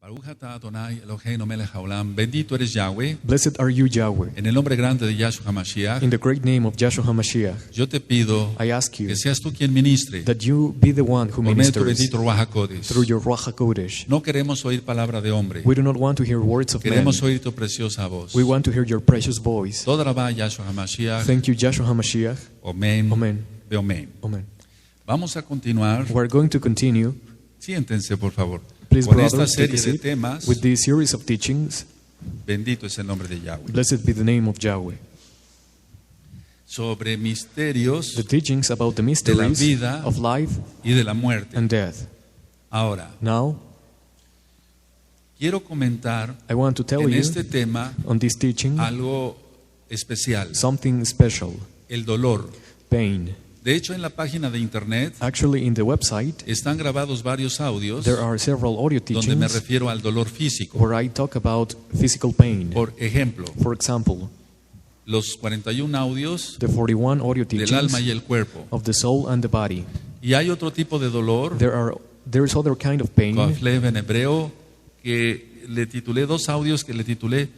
Baruch atah Adonai Eloheinu melech haolam. Bendito eres Yahweh. Blessed are you, Yahweh. En el nombre grande de Yahshua HaMashiach, In the great name of Yahshua HaMashiach, yo te pido I ask you que seas tú quien ministre that you be the one who por medio de tu ministers bendito Ruach HaKodesh. through your Ruach HaKodesh. No queremos oír palabra de hombre. We do not want to hear words of men. Queremos oír tu preciosa voz. We want to hear your precious voice. Toda rabá Yahshua HaMashiach. Thank you, Yahshua HaMashiach. Omen. Amen. Beomen. Amen. Vamos a continuar. We're going to continue. Siéntense, por favor. Please, Con esta brothers, take serie a de seat temas, with this series of teachings. bendito es el nombre de Yahweh. Blessed be the name of Yahweh. Sobre misterios The teachings about the mysteries vida of life y de la muerte. and death. Ahora, Now, quiero comentar I want to tell en you este tema on this teaching algo especial, something special, el dolor. pain. De hecho, en la página de internet Actually, in the website, están grabados varios audios there are several audio donde me teachings refiero al dolor físico. where I talk about physical pain. Por ejemplo, For example, los 41 audios the 41 audio del alma y teachings el cuerpo. of the soul and the body. Y hay otro tipo de dolor, There is other kind of pain, Koaflev en hebreo, que le titulé dos audios que le titulé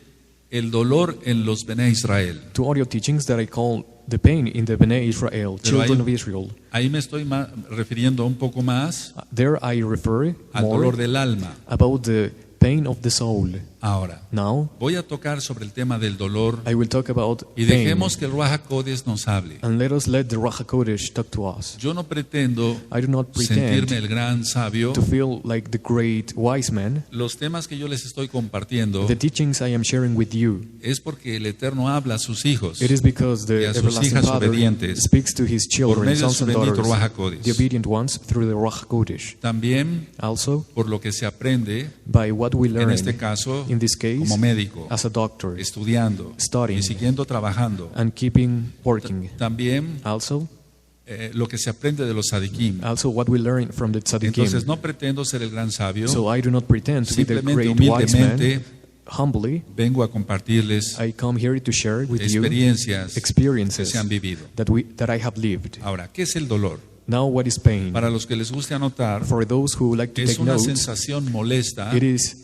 El dolor en los Bene Israel. two audio teachings that I call the pain in the Bnei Israel, Pero children of Israel. Ahí me estoy refiriendo un poco más There I refer al more dolor del alma. about the pain of the soul. Ahora, Now, voy a tocar sobre el tema del dolor I will talk about y pain, dejemos que el Ruach HaKodesh nos hable. and let us let the Ruach HaKodesh talk to us. Yo no pretendo I do not sentirme pretend el gran sabio. to feel like the great wise man. Los temas que yo les estoy compartiendo The teachings I am sharing with you, es porque el Eterno habla a sus hijos it is because y the a sus everlasting hijas Father obedientes speaks to his por children, medio de sons su and bendito daughters, Ruach HaKodesh. the obedient ones, through the Ruach HaKodesh. También Also, por lo que se aprende, by what we en learn, este caso, in this case, como médico, as a doctor, estudiando studying, y siguiendo trabajando. and keeping working. También Also, lo que se aprende de los sadikim. what we learn from the tzaddikim. Entonces no pretendo ser el gran sabio, So I do not pretend to be the simplemente great wise man. humildemente Humbly, vengo a compartirles I come here to share with you experiencias que experiences se han vivido. that I have lived. Ahora, ¿qué es el dolor? Now, what is pain? Para los que les guste anotar, For those who like to es take una notes, sensación molesta it is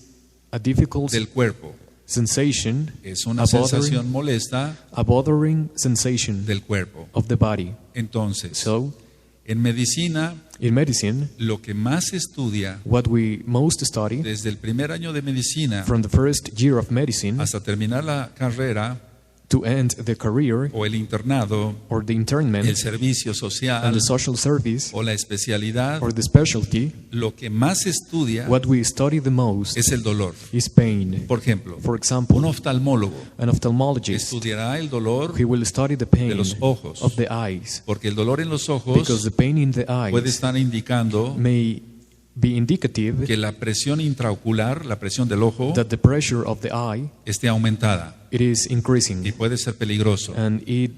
a difficult del cuerpo. sensation, Es una a bothering, sensación molesta a bothering sensation del cuerpo. of the body. Entonces, So, en medicina, in medicine, lo que más se estudia what we most study desde el primer año de medicina from the first year of medicine hasta terminar la carrera to end the career o el internado, or the internment el servicio and social the social service o la especialidad, or the specialty, lo que más se estudia what we study the most es el dolor. is pain. Por ejemplo, For example, un oftalmólogo an ophthalmologist, estudiará el dolor he will study the pain de los ojos, of the eyes, porque el dolor en los because ojos the pain in the puede eyes estar indicando may be indicative que la presión intraocular, la presión del ojo, that the pressure of the eye, esté aumentada it is y increasing, puede ser peligroso. and it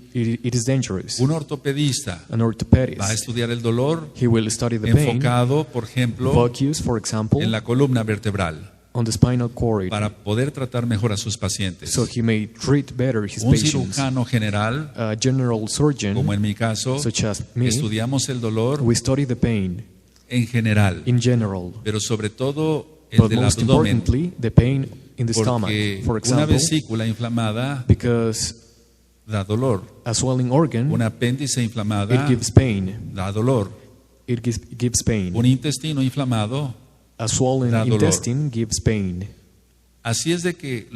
is dangerous. Un ortopedista An orthopedist, va a estudiar el dolor he will study the pain, enfocado, por ejemplo, focus, for example, en la columna vertebral on the spinal cord, para poder tratar mejor a sus pacientes. so he may treat better his Un patients. cirujano general, A general surgeon, como en mi caso, such as me, estudiamos el dolor we study the pain en general, in general, pero sobre todo el but del most abdomen, importantly, the pain in the stomach, porque for una example, vesícula inflamada because da dolor, a swelling organ, un apéndice it inflamada gives pain. da dolor, It gives pain. un intestino inflamado. A swollen da dolor. intestine gives pain. Así es de que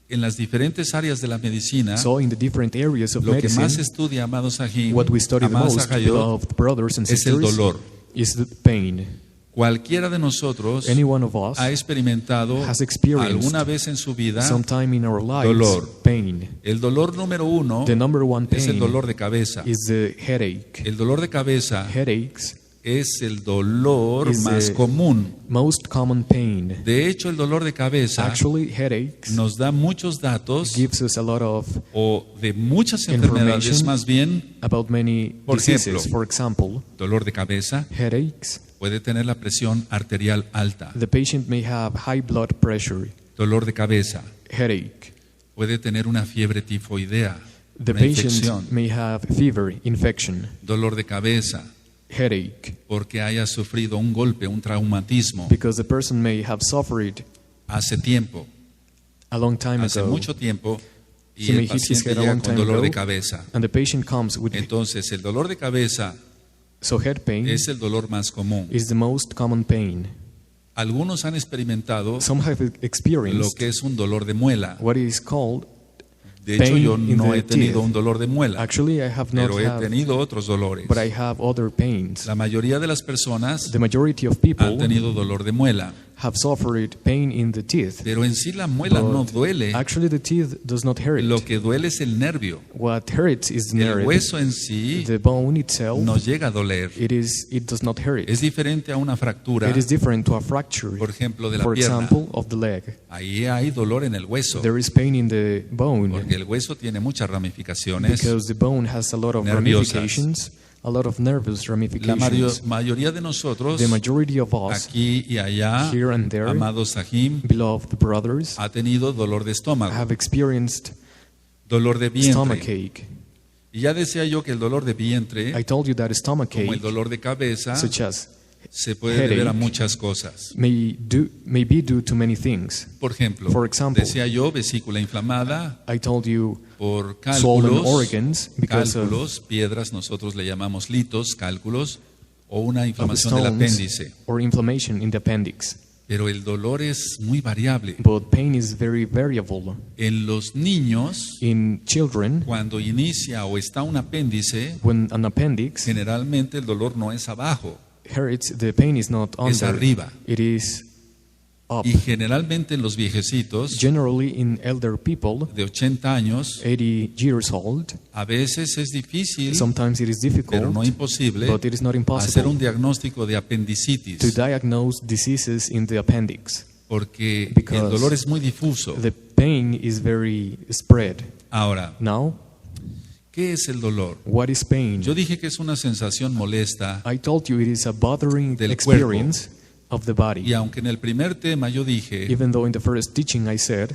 en las diferentes áreas de la medicina, So in the different areas of lo que más medicine, estudia, amados Sahim, what we study the amados most, Sahayot, beloved brothers and es el sisters, dolor. is the pain. Cualquiera de nosotros Any one of us ha experimentado has experienced alguna vez en su vida sometime in our lives dolor. pain. El dolor número uno The number one es el pain dolor de cabeza. is the headache. El dolor de cabeza Headaches es el dolor is más the común. most common pain. De hecho, el dolor de cabeza Actually, headaches nos da muchos datos gives us a lot of o de muchas enfermedades, Information. más bien, about many Por diseases. ejemplo, For example, dolor de cabeza headaches. puede tener la presión arterial alta. The patient may have high blood pressure. Dolor de cabeza Headache. puede tener una fiebre tifoidea, The una patient infección. may have fever, infection, Dolor de cabeza headache, porque haya sufrido un golpe, un traumatismo. because the person may have suffered hace tiempo, a long time hace ago, mucho tiempo, y he may el hit his paciente head a llega long con time dolor de ago, cabeza. and the patient comes with Entonces, el dolor de cabeza so head pain es el dolor más común. is the most common pain. Algunos han experimentado Some have lo experienced que es un dolor de muela. what is called De hecho, yo pain in no the he tenido teeth. un dolor de muela, Actually, I have not pero he had, tenido otros dolores. but I have other pains. La mayoría de las personas The majority of han people tenido dolor de muela, have suffered pain in the teeth. pero en sí la muela no But duele. actually, the teeth does not hurt. Lo que duele es el nervio. What hurts is the El nerve. hueso en sí The bone itself, no llega a doler. it does not hurt. Es diferente a una fractura, It is different to a fracture, por ejemplo, de la for pierna. example, of the leg. Ahí hay dolor en el hueso, There is pain in the bone porque el hueso tiene muchas ramificaciones. because the bone has a lot of nerviosas. ramifications, a lot of nervous La ramifications. mayoría de nosotros, The majority of us, aquí y allá, here and there, amados Sahim, beloved brothers, ha tenido dolor de estómago, have experienced dolor de stomach vientre. ache. Y ya decía yo que el dolor de vientre, I told you that stomach como el ache, dolor de cabeza, such as se puede deber a headache, muchas cosas. may be due to many things. Por ejemplo, For example, decía yo vesícula inflamada I told you por swollen cálculos, organs because of piedras, nosotros le llamamos litos, cálculos, o una of inflamación del stones apéndice. or inflammation in the appendix. Pero el dolor es muy variable. But pain is very variable. En los niños, In children, cuando inicia o está un apéndice, when an appendix generalmente el dolor no es abajo, hurts, the pain is not es under, arriba. it is up. Y generalmente en los viejecitos Generally, in elder people, de 80 años, 80 years old, a veces es difícil, sometimes it is pero difficult, no imposible, but it is not hacer impossible un diagnóstico de to apendicitis, diagnose diseases in the appendix. porque Because el dolor es muy difuso. The pain is very spread. Ahora, Now, ¿qué es el dolor? what is pain? Yo dije que es una sensación molesta, I told you it is a bothering del experience of the y body. aunque en el primer tema yo dije, Even though in the first teaching I said,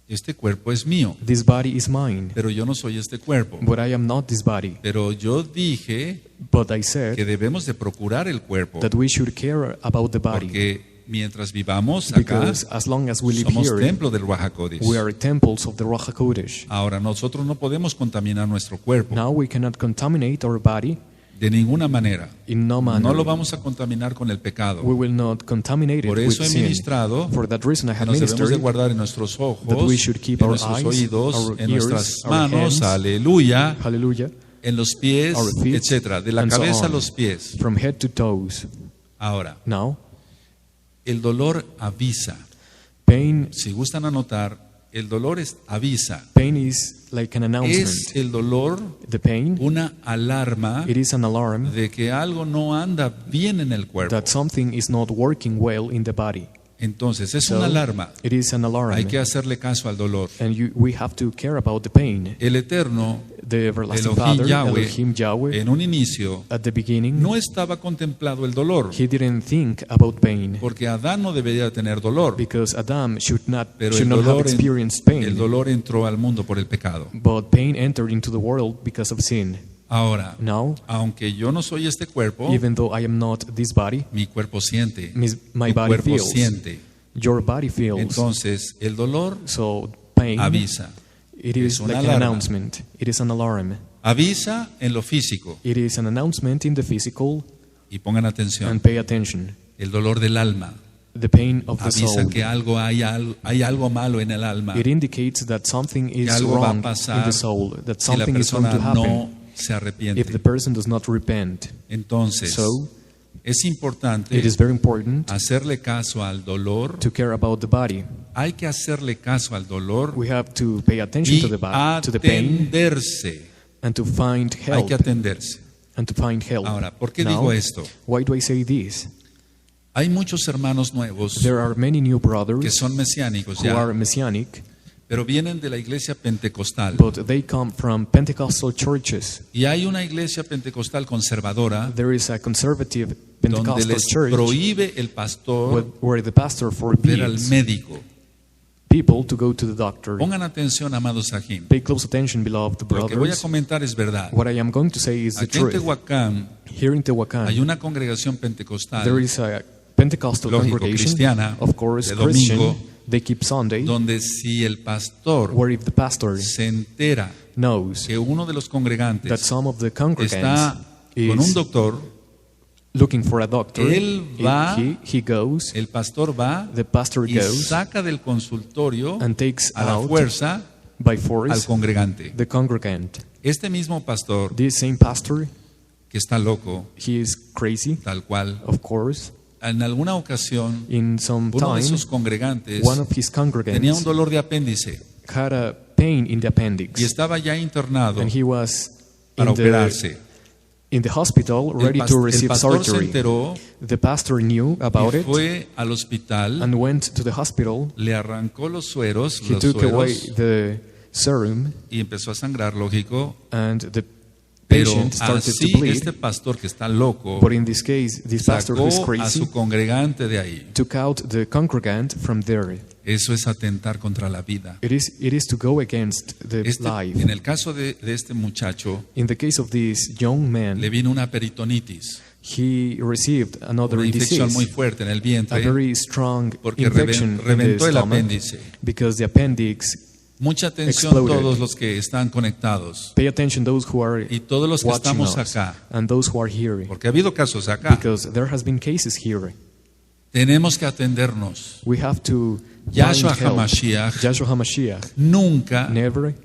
este cuerpo es mío, this body is mine, pero yo no soy este cuerpo. but I am not this body. Pero yo dije But I said que debemos de procurar el cuerpo, that we should care about the body, porque mientras vivamos acá, because as long as we live somos here, templo del Ruach HaKodesh. we are temples of the Ruach HaKodesh. Ahora, nosotros no podemos contaminar nuestro cuerpo Now we cannot contaminate our body de ninguna manera. in no manner. No lo vamos a contaminar con el pecado. We will not contaminate it Por with eso he sin. ministrado For that reason I que have nos debemos de ministered guardar en nuestros that ojos, we should keep en our nuestros eyes, oídos, our en ears, nuestras our manos, hands, aleluya, hallelujah, en los pies, our feet, etcétera, de la and so cabeza a on. los pies. from head to toes. Ahora, Now, el dolor avisa. pain Si gustan anotar, el dolor avisa. is like an announcement. Es el dolor The pain, una alarma it is an alarm de que algo no anda bien en el cuerpo. that something is not working well in the body. Entonces, es So, una alarma. it is an alarm. Hay que hacerle caso al dolor. And we have to care about the pain. El Eterno, The everlasting Elohim Father, Yahweh, Elohim Yahweh, en un inicio, at the beginning, no estaba contemplado el dolor, he didn't think about pain porque Adán no debería tener dolor, because Adam should not pero have experienced pain. el dolor entró al mundo por el pecado. But pain entered into the world because of sin. Ahora, Now, aunque yo no soy este cuerpo, even though I am not this body, mi cuerpo siente, my tu body cuerpo feels. siente. Your body feels. Entonces, el dolor So pain, avisa. it Es is una like an alarma. announcement. It is an alarm. Avisa en lo físico. It is an announcement in the physical, Y pongan atención, and pay attention. el dolor del alma The pain of the avisa soul. que hay algo malo en el alma. It indicates that something Que is algo va a wrong in pasar the soul, that si la something is going to persona happen no se if the arrepiente. person does not repent. Entonces, So, es importante it is very important hacerle caso al dolor. to care about the body. Hay que hacerle caso al dolor We have to pay attention y to the body, to the pain, atenderse. and to find Hay help. que atenderse. And to find help. Ahora, ¿por qué Now, digo esto? why do I say this? Hay muchos hermanos nuevos There are many new que brothers son mesiánicos who ya, are messianic, pero vienen de la iglesia pentecostal. but they come from Pentecostal churches. Y hay una iglesia pentecostal conservadora There is a conservative donde Pentecostal les church prohíbe el pastor where the pastor ver al forbids médico. people to go to the doctor. Pongan atención, amados Sahim. Pay close attention, beloved Lo que voy a brothers. comentar es verdad. What I am going to say is the Aquí en truth. Tehuacán Here in Tehuacán, hay una congregación pentecostal, there is a Pentecostal lógico, congregation, cristiana, of course, de Christian, domingo, They keep Sunday, donde si el pastor where if the pastor se entera knows que uno de los that congregantes some of the está congregants con un is doctor, looking for a doctor, él va, he goes, el pastor va the pastor y goes saca del consultorio and takes a la out fuerza by al force congregante. the congregant. Este mismo pastor This same pastor, que está loco, he is crazy, tal cual, of course. en alguna ocasión In some uno de time, esos congregantes one of his tenía un congregants dolor de apéndice had a pain in the y appendix, estaba ya internado and he was para operarse. in the hospital El, ready to el receive pastor se surgery. enteró The pastor knew about y it fue al hospital, and went to the hospital. le arrancó los sueros, He took away sueros the serum, y empezó a sangrar, lógico. and the Pero patient started to así bleed. este pastor que está loco But in this case, this pastor who is sacó a crazy su congregante de ahí. took out the congregant from there. Eso es atentar contra la vida. It is to go against the life. En el caso de este muchacho, In the case of this young man, le vino una peritonitis, he received another una infección muy disease, fuerte en el a vientre, very strong porque infection in the reventó el stomach, apéndice. because the appendix. Mucha atención Exploded. todos los que están conectados Pay attention, those who are y todos los que watching estamos us acá, and those who are here, porque ha habido casos acá. because there has been cases here. Tenemos que atendernos. We have to Yahshua find help. HaMashiach Yahshua HaMashiach nunca never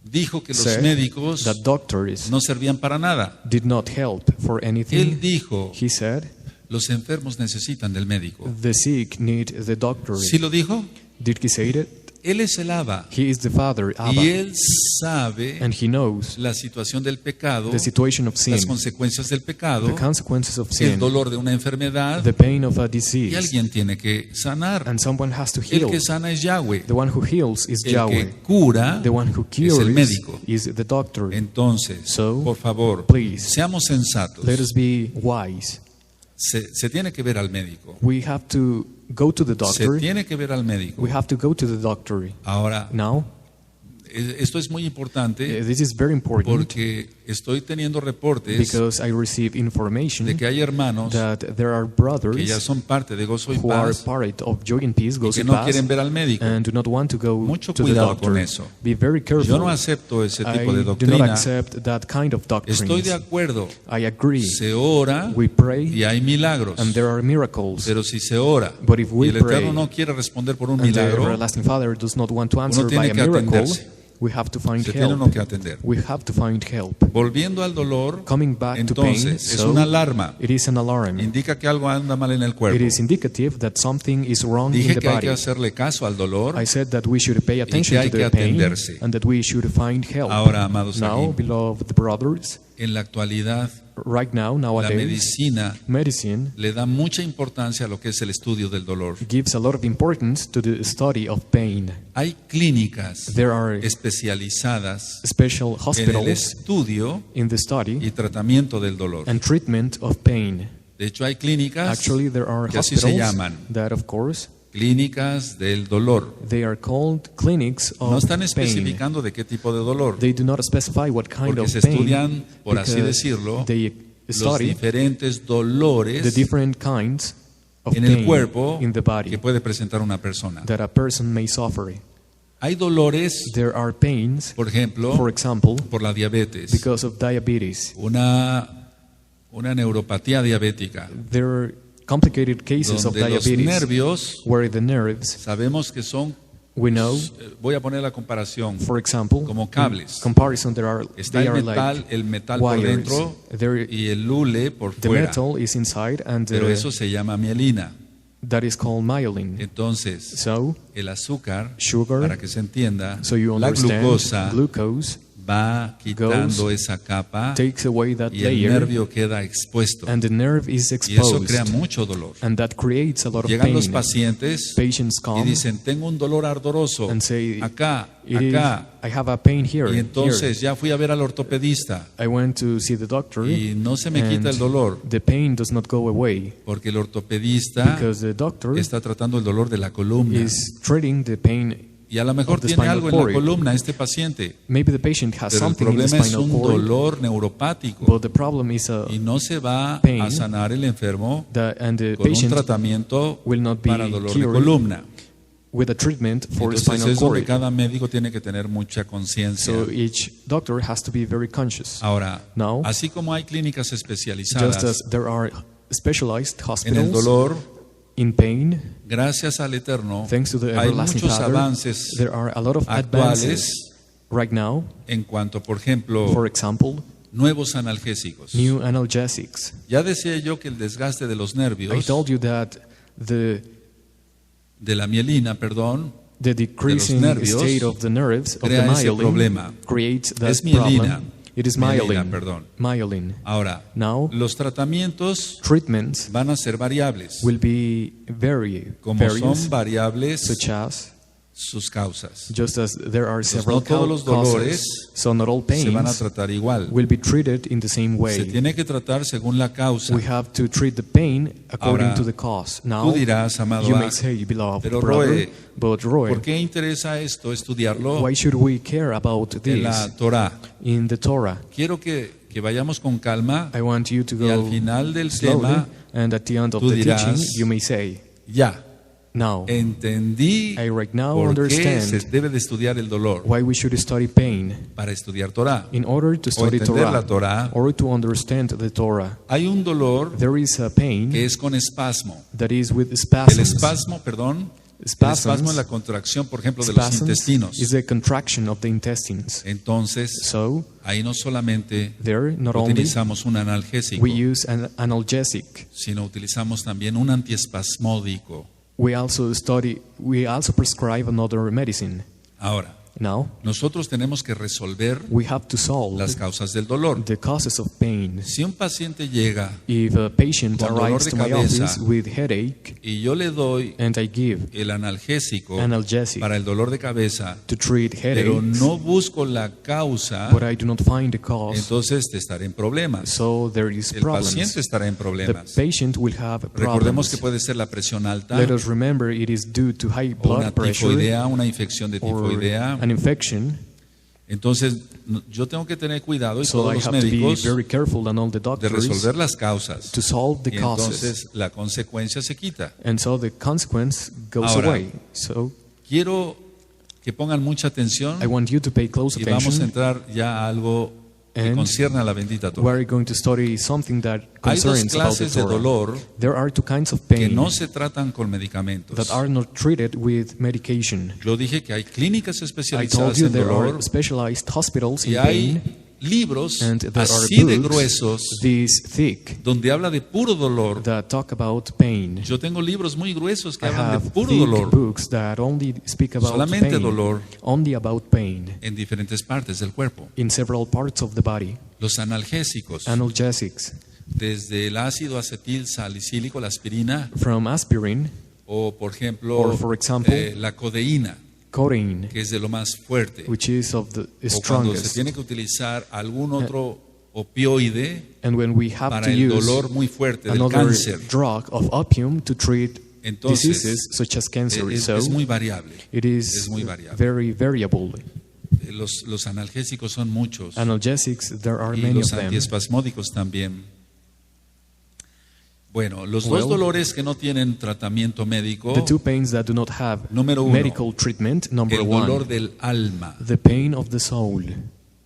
dijo que los said médicos that doctors no servían para nada. did not help for Él anything. dijo, He said, los enfermos necesitan del médico. the sick need the doctor. ¿Sí lo dijo? Did he say it? Él es el Abba He is the Father, y Abba, él sabe and he knows la situación del pecado, the situation of sin, las consecuencias del pecado, the consequences of el sin, dolor de una enfermedad, the pain of a y disease, alguien tiene que sanar. and someone has to El heal. que sana es Yahweh. The one who heals is El Yahweh. que cura The one who es el cures médico. is the doctor. Entonces, So, por favor, please, seamos sensatos. let us be wise. Se tiene que ver al médico. We have to go to the Se doctor. tiene que ver al médico. We have to go to the doctor. Ahora, Now, esto es muy importante this is very important porque estoy teniendo reportes because I receive de information que hay hermanos that there are que ya brothers son parte de Gozo y who are Paz part of Joy and Peace, y Gozo que and no Paz, quieren ver al médico. and do not want to go Mucho to the cuidado doctor. con eso. Be very Yo no careful. acepto ese I tipo de do not doctrina. accept that kind of Estoy de doctrines. acuerdo. I agree. Se ora We pray y hay milagros. and there are miracles. Pero si se ora But if we y el Eterno pray no quiere responder por un and the milagro, everlasting Father does not want to answer tiene by a que miracle, atenderse. we have to find se tiene uno que help. atender. We have to find help. Volviendo al dolor, Coming back to pain, entonces es so una alarma. it is an alarm. Indica que algo anda mal en el It cuerpo. is indicative that something is wrong in Dije the que hay body. que hacerle caso al dolor. I said that we should pay attention hay to que the pain atenderse. and that we should find help. Ahora, amados Now, aquí, beloved brothers, en la actualidad, right now, la nowadays, medicina medicine le da mucha importancia a lo que es el estudio del dolor. gives a lot of importance to the study of pain. Hay clínicas There are especializadas special en el hospitals estudio in the study y tratamiento del dolor. and treatment of pain. De hecho, hay clínicas Actually, there are que así se hospitals llaman, that, of course, clínicas del dolor. they are called clinics No of están pain. especificando de qué tipo de dolor, They do not specify what kind porque of se pain, estudian, por así because decirlo, they los study diferentes the dolores different kinds of en el pain cuerpo in the body que puede presentar una persona. that a person may suffer. Hay dolores, There are pains, por ejemplo, for example, por la diabetes, because of diabetes. una neuropatía diabética, There are complicated cases of donde los diabetes nervios where the nerves, sabemos que son, we know, voy a poner la comparación, for example, como cables. in comparison, Está they el are metal, like el metal por wires. dentro There, y el hule por the fuera, metal is inside, and pero eso se llama mielina. that is called myelin. Entonces, So, el azúcar, sugar, para que se entienda, so you la understand, glucosa glucose va quitando goes, esa capa takes away that y el layer, nervio queda expuesto. and the nerve is Y eso crea exposed, mucho dolor. and that creates a lot of Llegan pain. los pacientes Patients y come dicen, tengo un dolor ardoroso, and say, acá, It is, acá. I have a pain here. Y entonces ya fui a ver al ortopedista I went to see the doctor, y no se me quita and el dolor, the pain does not go away porque el ortopedista because the doctor está tratando el dolor de la columna. is treating the pain. Y a lo mejor of the tiene spinal algo en la cord. columna este paciente, Maybe the patient has pero el something in the problema es spinal un cord, dolor neuropático but the problem is y no se va pain a sanar el enfermo and the con un patient tratamiento will not be para dolor de cured columna. with a treatment for Entonces spinal es donde cord. cada médico tiene que tener mucha conciencia. So each doctor has to be very conscious. Ahora, Now, así como hay clínicas Just especializadas as there are specialized en el hospitals dolor, in pain, gracias al Eterno, thanks to the hay everlasting muchos Father, avances there are a lot of actuales advances right now. en cuanto, por ejemplo, For example, nuevos analgésicos. new analgesics. Ya decía yo que el desgaste de los I nervios, told you that the de la mielina, perdón, decreasing nervios state of the nerves of the crea ese myelin problema. creates that Es mielina. problem. It is Mielina, myelin. perdón. Myelin. Ahora, Now, los tratamientos treatments van a ser variables, will be very como various, son variables such as sus causas. just as there are several no todos los dolores causes, so not all Se van a pains tratar igual. will be treated in the same Se way. tiene que tratar según la causa. We have to treat the pain according Ahora, to the cause. Tú Now, dirás, amado, you may say, beloved pero brother, Roe, but Roy, ¿por qué interesa esto estudiarlo why should we care about en la this Torah? in the Torah? Quiero que vayamos con calma I want you to y al go final del slowly, tema, and at the end of tú the dirás, teaching, you may say, ya, now, entendí I right now por qué understand se debe de estudiar el dolor why we should study pain para estudiar Torah. in order to study entender la Torah. or to understand the Torah. Hay un dolor There is a pain que es con espasmo. that is with El spasms. espasmo, perdón, el Spasms, espasmo es la contracción, por ejemplo, de los spasms intestinos. is a contraction of the intestines. Entonces, So, ahí no solamente there not only utilizamos un analgésico, we use an analgesic, sino utilizamos también un antiespasmódico. we also prescribe another medicine. Ahora, Now, nosotros tenemos que resolver we have to solve las causas del dolor. the causes of pain. Si un paciente llega If a patient Con dolor arrives de to my cabeza. office with headache y yo le doy and I give el analgésico analgesic para el dolor de cabeza, to treat pero headaches, no busco la causa, but I do not find the cause, entonces te estaré en problemas. so there is El problems. paciente estará en The problemas. patient will have Recordemos problems. que puede ser la presión alta, Let us remember it is due to high o una blood pressure tifoidea, una infección de or tifoidea. an infection. Entonces, yo tengo que tener cuidado y So todos I los have to be médicos very careful and all the de doctors resolver las causas. to solve the Y causes. entonces la consecuencia se quita. And so the consequence goes Ahora, away. So Quiero que pongan mucha atención I want you to pay close y vamos a attention. entrar ya a algo que And concierne a la bendita Torah. We're going to study something that Hay dos concerns about the clases de Torah. dolor There are two kinds of que pain no se tratan con medicamentos. that are not treated with medication. Yo dije que hay clínicas I told especializadas you en there dolor are specialized hospitals y in hay pain, libros and there are así de books gruesos this thick donde habla de puro dolor. that talk about pain. Yo tengo libros muy gruesos que I hablan de have puro thick dolor books that only speak about Solamente pain, dolor. only about pain en diferentes partes del cuerpo. in several parts of the body. Los analgésicos, Analgesics, desde el ácido acetil salicílico, la aspirina, from aspirin, o por ejemplo, Or, for example, la codeína, codeine, que es de lo más fuerte. which is of the O cuando se strongest. tiene que utilizar algún otro opioide And when we have para to el use dolor muy fuerte del another cáncer, drug of opium to treat entonces diseases such as cancer, es, so es muy variable. it es is muy variable. very variable. Los analgésicos son muchos Analgesics, there are y many of los them. antiespasmódicos también. Bueno, los Well, dos dolores que no tienen tratamiento médico, The two pains that do not have Número uno, medical treatment, number el dolor one, del alma. the pain of the soul.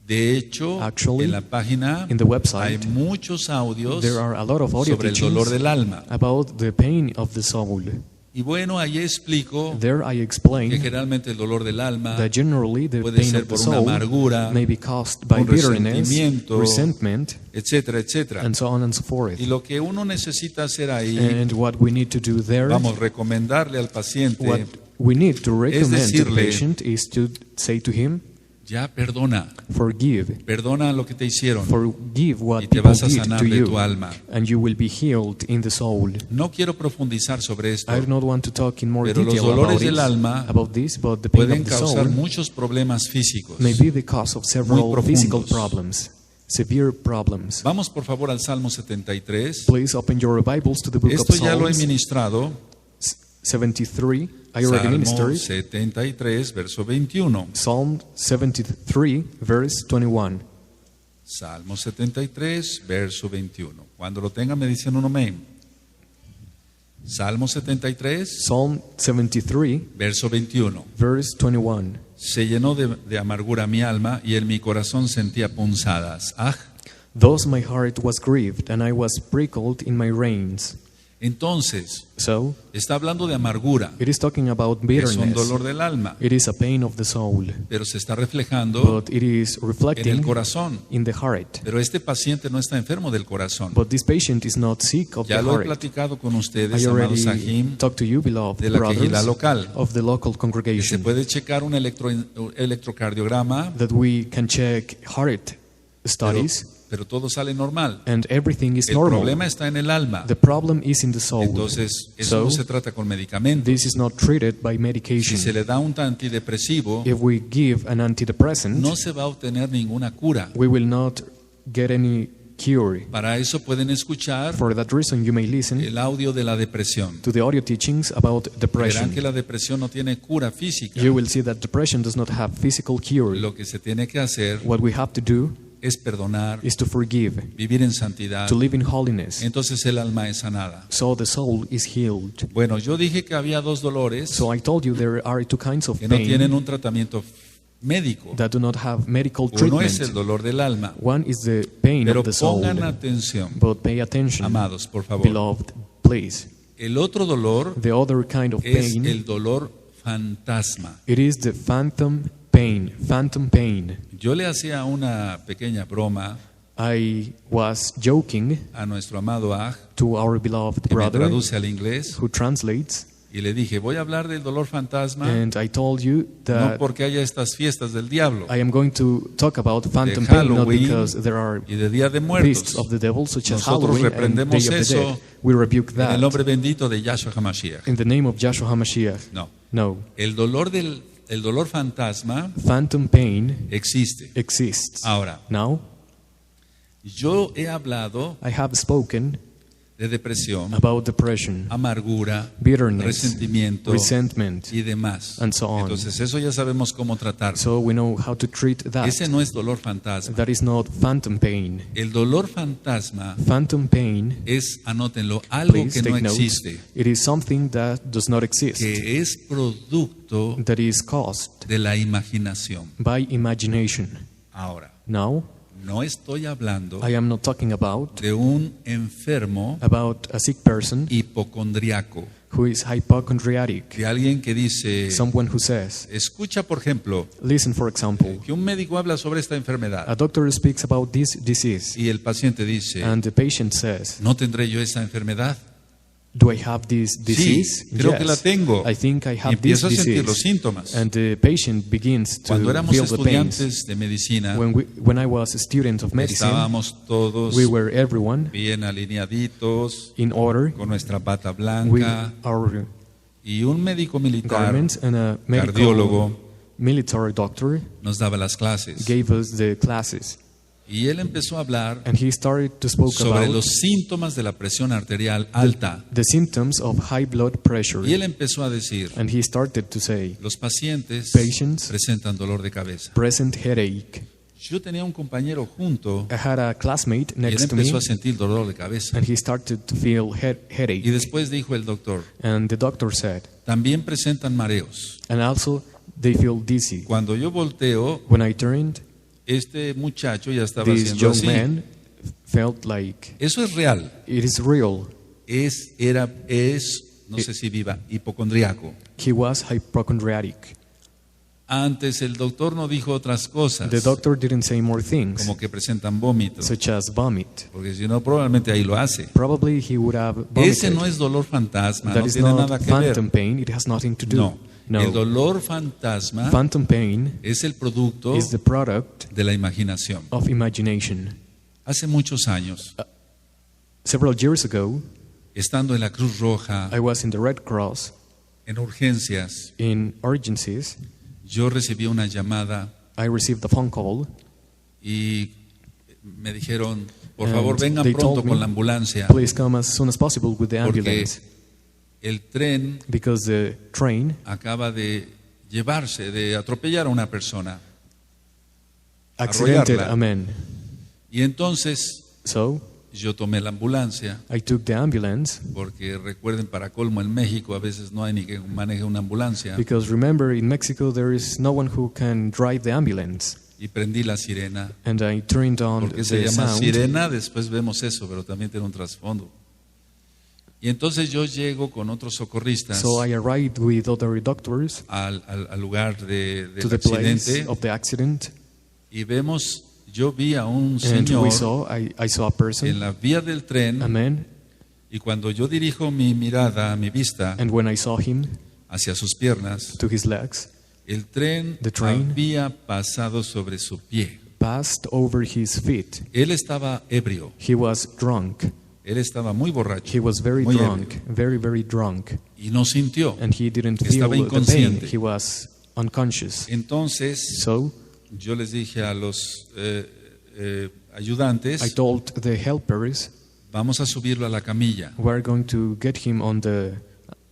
De hecho, Actually, en la página in the website, hay muchos audios There are a lot of audio sobre el dolor teachings del alma. about the pain of the soul. Y bueno, ahí explico There I que explain generalmente el dolor del alma that generally the puede pain ser of the por una soul amargura, may be caused by un bitterness, resentimiento, resentment, etcétera, etcétera. and so on and so forth. Y lo que uno necesita hacer ahí, And what we need to do there, vamos, recomendarle al paciente, what we need to recommend to the decirle, patient is to say to him, ya perdona, perdona lo que te hicieron forgive y what te people vas a did sanar to de you, tu alma. and you will be healed in the soul. No quiero profundizar sobre esto, I do not want to talk in more pero los detail dolores about, del alma about this, but the pain pueden of the causar soul muchos problemas físicos. may be the cause of several profundos. physical problems, severe problems. Vamos por favor al Salmo 73. Please open your Bibles to the book Esto of ya lo he Psalms ministrado. 73. I already Salmo ministered. 73, verso 21. Psalm 73, verse 21. Salmo 73, verso 21. Cuando lo tengan me dicen un amén. Salmo 73, Psalm 73, verso 21. verse 21. Se llenó de amargura mi alma y en mi corazón sentía punzadas. Ah, Thus my heart was grieved, and I was prickled in my reins. entonces, So, está hablando de amargura, it is talking about que es un bitterness. dolor del alma, It is a pain of the soul, pero se está reflejando but it is en el reflecting corazón. in the heart. Pero este paciente no está enfermo del corazón. But this patient is not sick of Ya the lo he heart. platicado con I ustedes, amados already Sahim, talked to you, beloved de la quejila brothers, local. of the local Se congregation, puede checar un electrocardiograma, that we can check heart studies, pero todo sale normal. and everything is El normal. problema está en el alma. The problem is in the soul. Entonces, eso So, no se trata con medicamentos. this is not treated by Si medication. se le da un antidepresivo, If we give an antidepressant, no se va a obtener ninguna cura. we will not get any cure. Para eso pueden escuchar For that reason, you may listen el audio de la depresión. to the audio teachings about Verán depression. que la depresión no tiene cura física. You will see that depression does not have physical cure. Lo que se tiene que hacer What we have to do es perdonar, is to forgive, vivir en santidad. to live in holiness. Entonces el alma es sanada. So the soul is healed. Bueno, yo dije que había dos dolores So I told you there are two kinds of que no tienen pain un tratamiento médico. that do not have medical Uno es el treatment. dolor del alma. One is the pain Pero of the soul. pongan atención, But pay attention, amados, por favor. beloved, please. El otro dolor The other kind of es pain, el dolor fantasma. it is the phantom pain. Phantom pain. Yo le hacía una pequeña broma I was joking a nuestro amado Aj, to our beloved que me brother traduce al inglés, who translates, y le dije, voy a hablar del dolor fantasma, and I told you no that porque haya estas fiestas del diablo I am going to talk about phantom de pain, not Halloween because there are y de Día de beasts Muertos, of the devil, such as Nosotros Halloween and reprendemos Day of the eso Dead. We rebuke en el that nombre bendito de Yahshua HaMashiach. in the name of Joshua HaMashiach. No, No, el dolor fantasma phantom pain existe. exists. Ahora, Now, yo he hablado I have spoken de depresión, about depression, amargura, bitterness, resentimiento resentment, y demás. and so on. Entonces eso ya sabemos cómo tratarlo. So we know how to treat that. Ese no es dolor fantasma. That is not phantom pain. El dolor fantasma Phantom pain, es, anótenlo, algo please que no take note, existe, it is something that does not exist, que es producto that is caused de la imaginación. by imagination. Ahora, Now, no estoy hablando I am not talking about de un enfermo a sick person hipocondriaco, who is hypochondriac, de alguien que dice, someone who says, escucha por ejemplo, listen, for example, que un médico habla sobre esta a enfermedad doctor speaks about this disease, y el paciente dice, and the patient says, ¿no tendré yo esa enfermedad? do I have this disease? Sí, creo que la tengo. I think I Y have this empiezo a sentir los disease. síntomas. And the patient begins to Cuando éramos feel the pains. estudiantes de medicina, When I was a student of medicine, estábamos todos we were everyone bien alineaditos, in order con nuestra bata with blanca, our y un médico militar garments, and a cardiólogo military doctor nos daba las clases. gave us the classes. Y él empezó a hablar And he started to speak sobre about los síntomas de la presión arterial alta. the symptoms of high blood pressure. Y él empezó a decir, And he started to say, los pacientes Patients presentan dolor de cabeza. present headache. Yo tenía un compañero junto I had a classmate y él next to me, empezó a sentir dolor de cabeza. and he started to feel Y headache. después dijo el doctor, And the doctor said, también presentan mareos. and also they feel dizzy. Cuando yo volteo, When I turned, este muchacho ya estaba this haciendo young así. man felt like Eso es real. it is real. No sé si viva, hipocondriaco. He was hypochondriac. Antes el doctor no dijo otras cosas, The doctor didn't say more things, como que presentan vómito, such as vomit. porque si no probablemente ahí lo hace. Probably he would have Ese vomited. no es dolor fantasma, That no is tiene not nada que ver. phantom pain. It has nothing to do. No, No. el dolor fantasma Phantom pain es el producto is the product de la imaginación. of imagination. Hace muchos años, Several years ago, estando en la Cruz Roja, I was in the Red Cross en urgencias, in urgencies. yo recibí una llamada I received a phone call, y me dijeron, por And favor vengan they pronto told me, con la ambulancia, please come as soon as possible with the porque ambulance, el tren because the train acaba de de atropellar a una persona. accidented Arrollarla. a man. Y entonces So yo tomé la ambulancia, I took the ambulance porque recuerden, para colmo, en México a veces no hay ni que maneje una ambulancia, because remember in Mexico there is no one who can drive the ambulance. y prendí la sirena. And I turned on ¿Por qué se the llama sound. sirena? Después vemos eso, pero también tiene un trasfondo. Y entonces yo llego con otros socorristas So I arrived with other doctors al lugar del to the place accidente, of the accident, y vemos, yo vi a un and señor I saw a person, en la vía del a tren, man, y cuando yo dirijo mi mirada, mi vista and when I saw him hacia sus piernas, to his legs, el tren The train había pasado sobre su pie. passed over his feet. Él estaba ebrio, He was drunk. él estaba muy borracho, He was very muy drunk, ebrio, very, very drunk. y no sintió. And he didn't feel Estaba the pain. inconsciente. He was unconscious. Entonces So yo les dije a los ayudantes, I told the helpers, vamos a subirlo a la camilla. we're going to get him on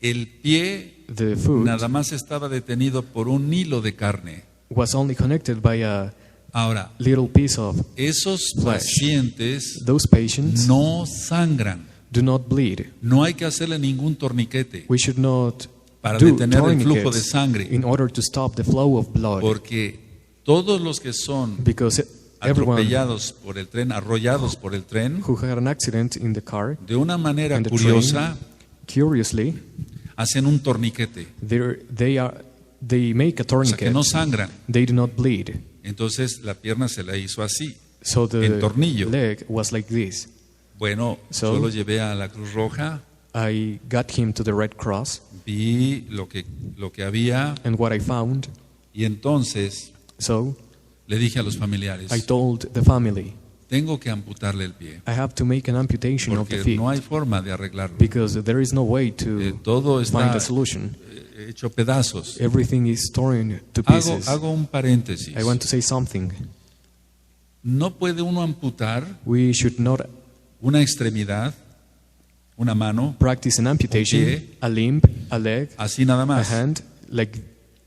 El pie the foot. nada más estaba detenido por un hilo de carne. Was only connected by a Ahora, little piece of esos Flesh. pacientes those patients no sangran. do not bleed. No hay que hacerle ningún torniquete We should not para do detener el flujo de tourniquets sangre, in order to stop the flow of blood, porque todos los que son because everyone atropellados por el tren, arrollados por el tren, who had an accident in the car, de una manera and the curiosa, curiously, hacen un torniquete, they make a o sea tourniquet. que no sangran. They do not bleed. Entonces la pierna se la hizo así. So the En tornillo. leg was like this. Bueno, So- yo lo llevé a la Cruz Roja, I got him to the Red Cross, vi lo que había, and what I found, y entonces so le dije a los familiares, I told the family, tengo que amputarle el pie, I have to make an amputation of the porque feet no hay forma de arreglarlo. because there is no way to Todo find está a solution. hecho pedazos. Everything is torn to pieces. Hago un paréntesis. I want to say something. No puede uno amputar We should not una extremidad, una mano, practice an amputation, pie. a limb, a leg, así nada a más. hand, like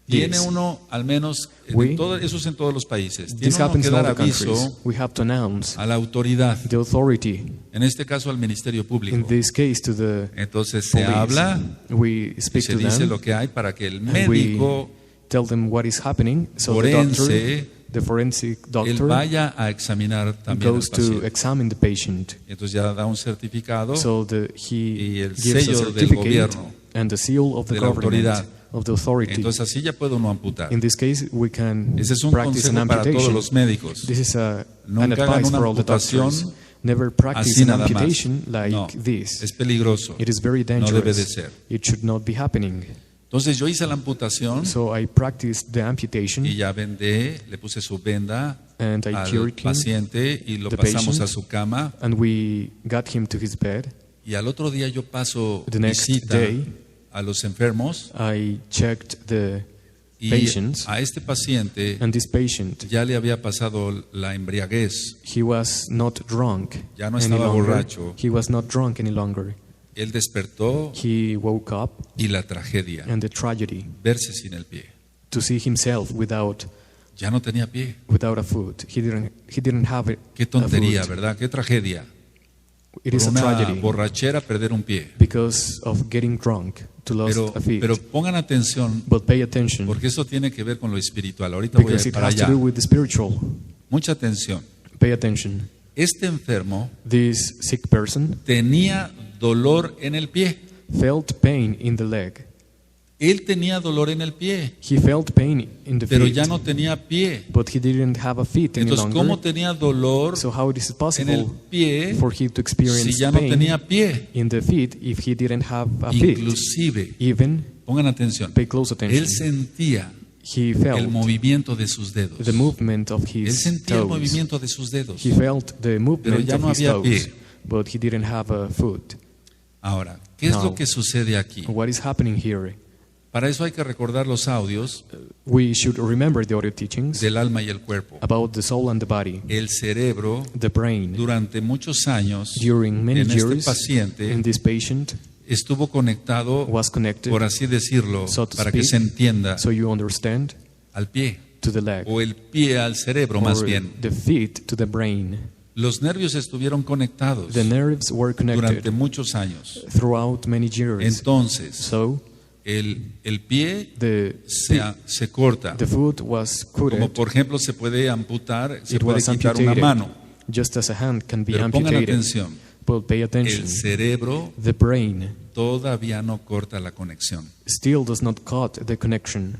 Tiene this. uno, al menos, We- eso es en todos los países, This tiene uno happens que in all dar the countries. aviso We have to announce a la autoridad, the authority, en este caso al Ministerio in Público. this case to the Entonces se police. habla We y speak se to dice them, lo que hay para que el and we médico, tell them what is happening. So the doctor, forense, the forensic él doctor, vaya a examinar también al goes to paciente. examine the patient. Entonces ya da un certificado So he y el gives a sello del certificate gobierno, and the seal of the de la government, autoridad. of the authority. Entonces así ya puede uno amputar. In this case, we can Ese es un practice an consejo para todos amputation. los médicos. This is an Nunca hagan advice una for all the amputación doctors. Never practice así an nada más. amputation like No, this. es peligroso. It is very No debe de dangerous. ser. It should not be happening. Entonces yo hice la amputación So I practiced the amputation, y ya vendé, le puse su venda and I al cured him, paciente y lo the pasamos patient. a su cama, and we got him to his bed. y al otro día yo paso The next visita day, a los enfermos I checked the y patients, a este paciente and this patient, ya le había pasado la embriaguez. he was not drunk Ya no any estaba longer. borracho. He was not drunk any longer. Él despertó He woke up, y la tragedia, and the tragedy, verse sin el pie. to see himself without Ya no tenía pie. a foot. He didn't have it. Qué tontería, ¿verdad? Qué tragedia. It Por is a una tragedy borrachera perder un pie. because of getting drunk to lose a feet. Pero pongan atención, But pay attention, porque eso tiene que ver con lo espiritual. Ahorita voy a because ir it para has to allá. do with the spiritual. Mucha atención. Pay attention. Este enfermo This sick person tenía dolor en el pie. felt pain in the leg. Él tenía dolor en el pie, He felt pain in the pero feet, ya no tenía pie. but he didn't have a feet any Entonces, ¿cómo longer. tenía dolor So how is it en el possible pie for him to experience si ya no pain tenía pie? in the feet if he didn't have a feet? Inclusive, Even, pongan atención, pay close attention, él sentía he el felt movimiento de sus dedos. the movement of Él his sentía el toes. movimiento de sus dedos. He felt the movement ya of no his había toes, pie. but he didn't have a foot. Ahora, ¿qué es Now, lo que sucede aquí? What is happening here? Para eso hay que recordar los audios We should remember the audio teachings del alma y el cuerpo. about the soul and the body, El cerebro, the brain. durante muchos años, During many en este years, paciente, in this patient estuvo conectado, was connected, por así decirlo, so to para que speak, se entienda, so you understand, al pie, to the leg, o el pie al cerebro más or bien. the feet to the brain. Los nervios estuvieron conectados The nerves were durante connected muchos años. throughout many years. Entonces, So el pie the se corta. the foot was Como cutted. por ejemplo se puede amputar, se It puede was quitar una amputated, mano. just as a hand can be Pero pongan amputated. atención, But pay attention. el cerebro The brain todavía no corta la conexión. still does not cut the connection.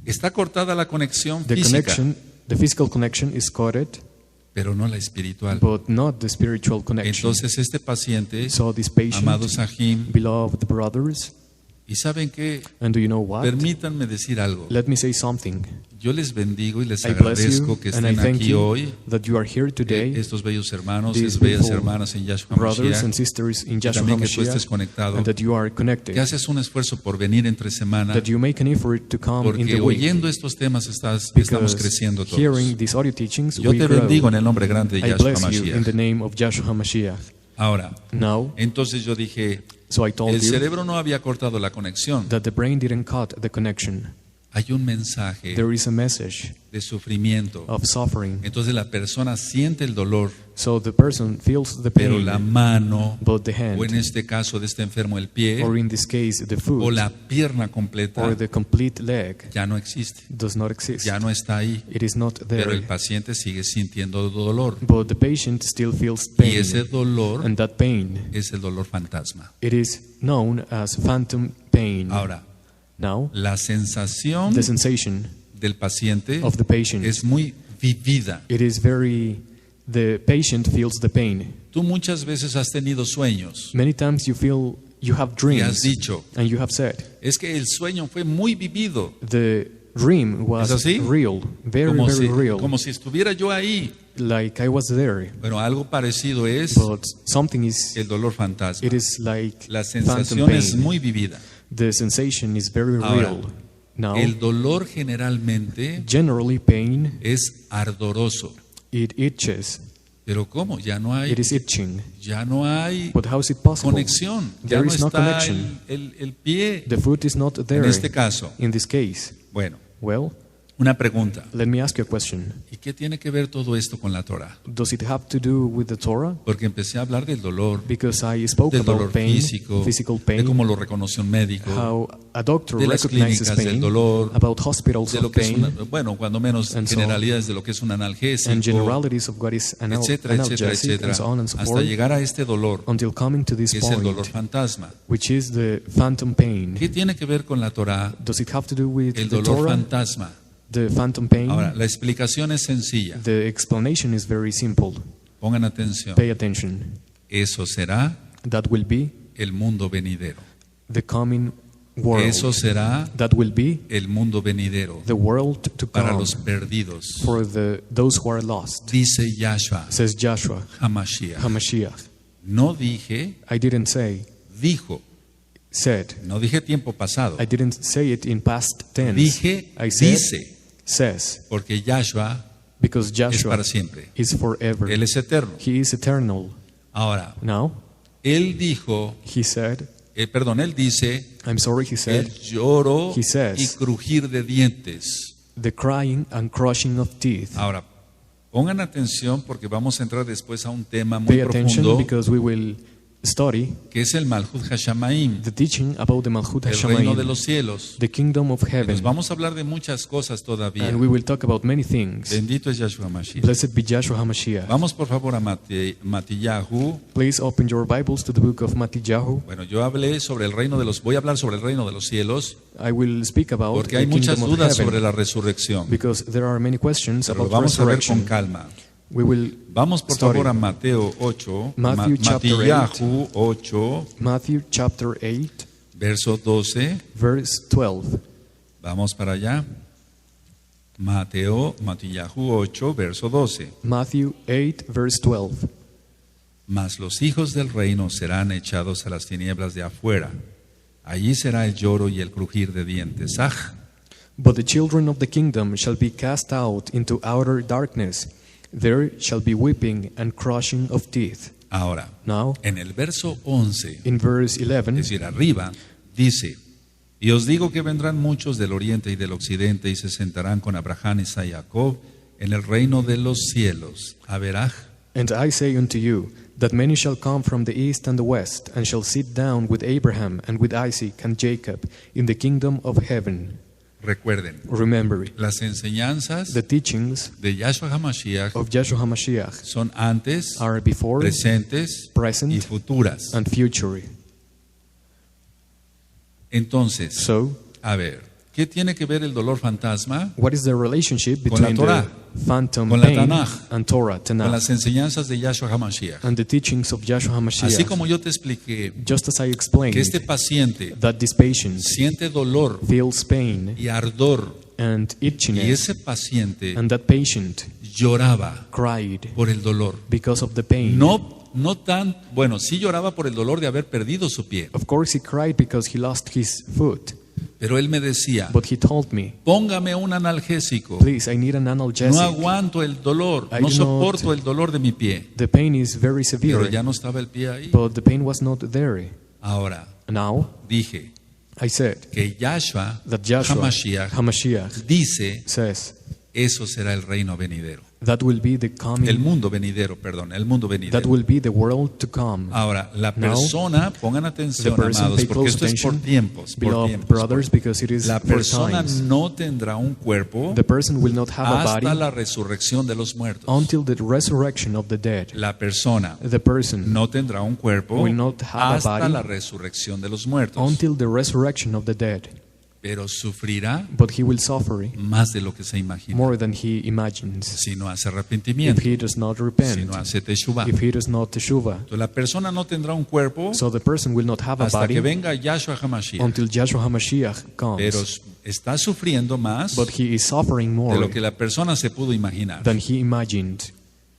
Está cortada la conexión The física, connection, the physical connection is cutted, pero no la espiritual. but not the spiritual connection. Entonces este paciente, So this patient, amado Sahim, beloved brothers, y saben que, and do you know what? permítanme decir algo. Let me say something. Yo les bendigo y les I bless agradezco you que and I estén thank aquí you hoy, that you are here today, estos bellos hermanos, these esas bellas beautiful hermanas en Yahshua brothers Mashiach, and sisters in y Yahshua también que tú estés HaMashiach, conectado, and that you are connected, que haces un esfuerzo por venir entre semana, that you make an effort to come in porque the week, oyendo estos temas estamos because creciendo todos. hearing these audio teachings, Yo we te grow. bendigo en el nombre grande de I Yahshua bless you in the Mashiach. name of Yahshua HaMashiach. Ahora, Now, entonces yo dije, so I told el you cerebro no había cortado la conexión. that the brain didn't cut the connection. Hay un mensaje There is a message de sufrimiento. of suffering. Entonces la persona siente el dolor, So the person feels the pero pain, la mano, but the o en hand, este caso de este enfermo el pie, or in this case the o foot, la pierna completa, or the complete leg, ya no existe, does not exist. ya no está ahí. It is not Pero el there. paciente sigue sintiendo dolor. But the patient still feels Y pain. ese dolor And that pain, es el dolor fantasma. it is known as phantom pain. Ahora, Now, la sensación the sensation del paciente of the patient, es muy vivida. it is very, the patient feels the pain. Tú muchas veces has tenido sueños Many times you feel, you have y has dreams, dicho, and you have said, es que el sueño fue muy vivido, the dream was ¿Es así? real, very, very real, como si estuviera yo ahí. like I was there. Bueno, algo parecido es But something is, el dolor fantasma. it is like La phantom sensación es pain. muy vivida. The sensation is very Ahora, real. Now, El dolor generalmente generally pain, es ardoroso. it itches, Pero ¿cómo? Ya no it hay, is itching. ya no hay But how is it possible? conexión. Ya There no is no está connection. el pie. The foot is not En there este caso, in this case. bueno, Well, una pregunta. let me ask you a question. ¿Y qué tiene que ver todo esto con la Torah? Does it have to do with the Torah? Porque empecé a hablar del dolor, Because I spoke del dolor about pain, físico, physical de pain, cómo lo reconoció un médico, how a doctor de las recognizes clínicas del pain, dolor, about hospitals de lo of que es pain, una, bueno, cuando menos And so- generalidades de lo que es un analgésico, and generalities of what is etcétera, etcétera, analgesic, etcétera, and so on and so hasta forth, llegar a este dolor, until coming to this que es el dolor point, fantasma. which is the phantom pain. ¿Qué tiene que ver con la Torah? Does it have to do with El the dolor Torah, fantasma. the phantom pain? Ahora, la explicación es sencilla. The explanation is very simple. Pongan atención. Pay attention. Eso será That will be el mundo venidero. the coming world. Eso será That will be el mundo venidero the world to para come los perdidos. for those who are lost, Dice Yahshua says Joshua HaMashiach. HaMashiach. No dije, I didn't say, dijo. said. No dije tiempo pasado. I didn't say it in past tense. Dije, I said, dice. says, Porque Yahshua because es Joshua para siempre. is forever. Él es eterno. He is eternal. Ahora, Now, él dijo, he said, él dice, I'm sorry, he said, el lloro He says, y crujir de dientes. the crying and crushing of teeth. Ahora, pongan atención porque vamos a entrar después a un tema muy Pay attention profundo because we will study que es el Malhut Hashamaim, the teaching about the Malchut el reino de HaShamayim, los cielos. the kingdom of Nos heaven. vamos a hablar de muchas cosas todavía. And we will talk about many things. Bendito es Yahshua Mashiach. Blessed be Joshua HaMashiach. Vamos por favor a Matillahu. Please open your Bibles to the book of Mattiyahu. Bueno, yo hablé sobre el reino de los, voy a hablar sobre el reino de los cielos I will speak about porque the hay muchas kingdom of dudas sobre heaven la resurrección. because there are many questions Pero lo about vamos a ver con resurrection. calma. We will Vamos por study favor a Mateo 8, Matthew chapter Matillahu 8, Matthew chapter 8, verso 12. verse 12. Vamos para allá. Matillahu 8, verso 12. Matthew 8, verse 12. Mas los hijos del reino serán echados a las tinieblas de afuera. Allí será el lloro y el crujir de dientes. ¡Ah! But the children of the kingdom shall be cast out into outer darkness. There shall be weeping and crushing of teeth. Ahora, Now, en el verso 11, in verse es 11, decir, arriba, dice: Y os digo que vendrán muchos del oriente y del occidente y se sentarán con Abraham, Isaac y Jacob en el reino de los cielos. Averaj. And I say unto you, that many shall come from the east and the west, and shall sit down with Abraham and with Isaac and Jacob in the kingdom of heaven. Recuerden, Remember, las enseñanzas the teachings de Yahshua HaMashiach of Yahshua HaMashiach son antes, are before, presentes y present, futuras. and future. Entonces, So, a ver, ¿qué tiene que ver el dolor fantasma what is the relationship Con la between Torah, the phantom con la pain Tanaj, and Torah, con Tanakh, las enseñanzas de Yahshua HaMashiach? and the teachings of Yahshua Así HaMashiach? como yo te expliqué Just as I explained, que este paciente that this patient siente dolor feels pain y ardor, and y itchiness, ese paciente and that patient lloraba cried por el dolor. because of the pain. No tan, bueno, sí lloraba por el dolor de haber perdido su pie, Of course, he cried because he lost his foot, pero él me decía, but he told me, póngame un analgésico, please, I need an no analgesic. aguanto el dolor, I no do soporto not- el dolor de mi pie. The pain is very Pero severe, ya no estaba el pie ahí. but the pain was not there. Ahora, Now, dije I said que Yahshua that Yahshua HaMashiach HaMashiach dice, says eso será el reino venidero. that will be the El coming, mundo venidero, perdón, el mundo that venidero. will be the world to come. Ahora, la Now, persona, pongan The atención, person, amados, pay porque close esto es por attention, tiempos, por beloved tiempos. brothers, because it is La for persona times. no tendrá un cuerpo The person will not have a hasta body la resurrección de los muertos. until the resurrection of the dead. La persona The person no tendrá un cuerpo will not have a hasta body la resurrección de los muertos, until the resurrection of the dead. pero sufrirá But he will suffer más de lo que se imagina more than he imagines si no hace if arrepentimiento, he does not si repent, no hace teshuvah. if he does not teshuva. Entonces, la persona no tendrá un cuerpo So the person will not have a hasta que body venga Yahshua HaMashiach, until Yahshua HaMashiach pero comes. está sufriendo más But he is suffering de more lo que la persona se pudo imaginar. than he imagined.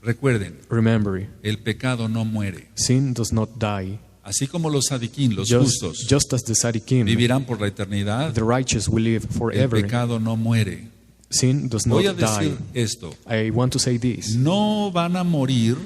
Recuerden, Remember, el pecado no muere. sin does not die. Así como los sadiquín, los justos, Just as the Sadiqim, vivirán por la eternidad, the righteous will live el forever. pecado no muere. Sin does Voy a not die. decir esto, I want to say this. no van a morir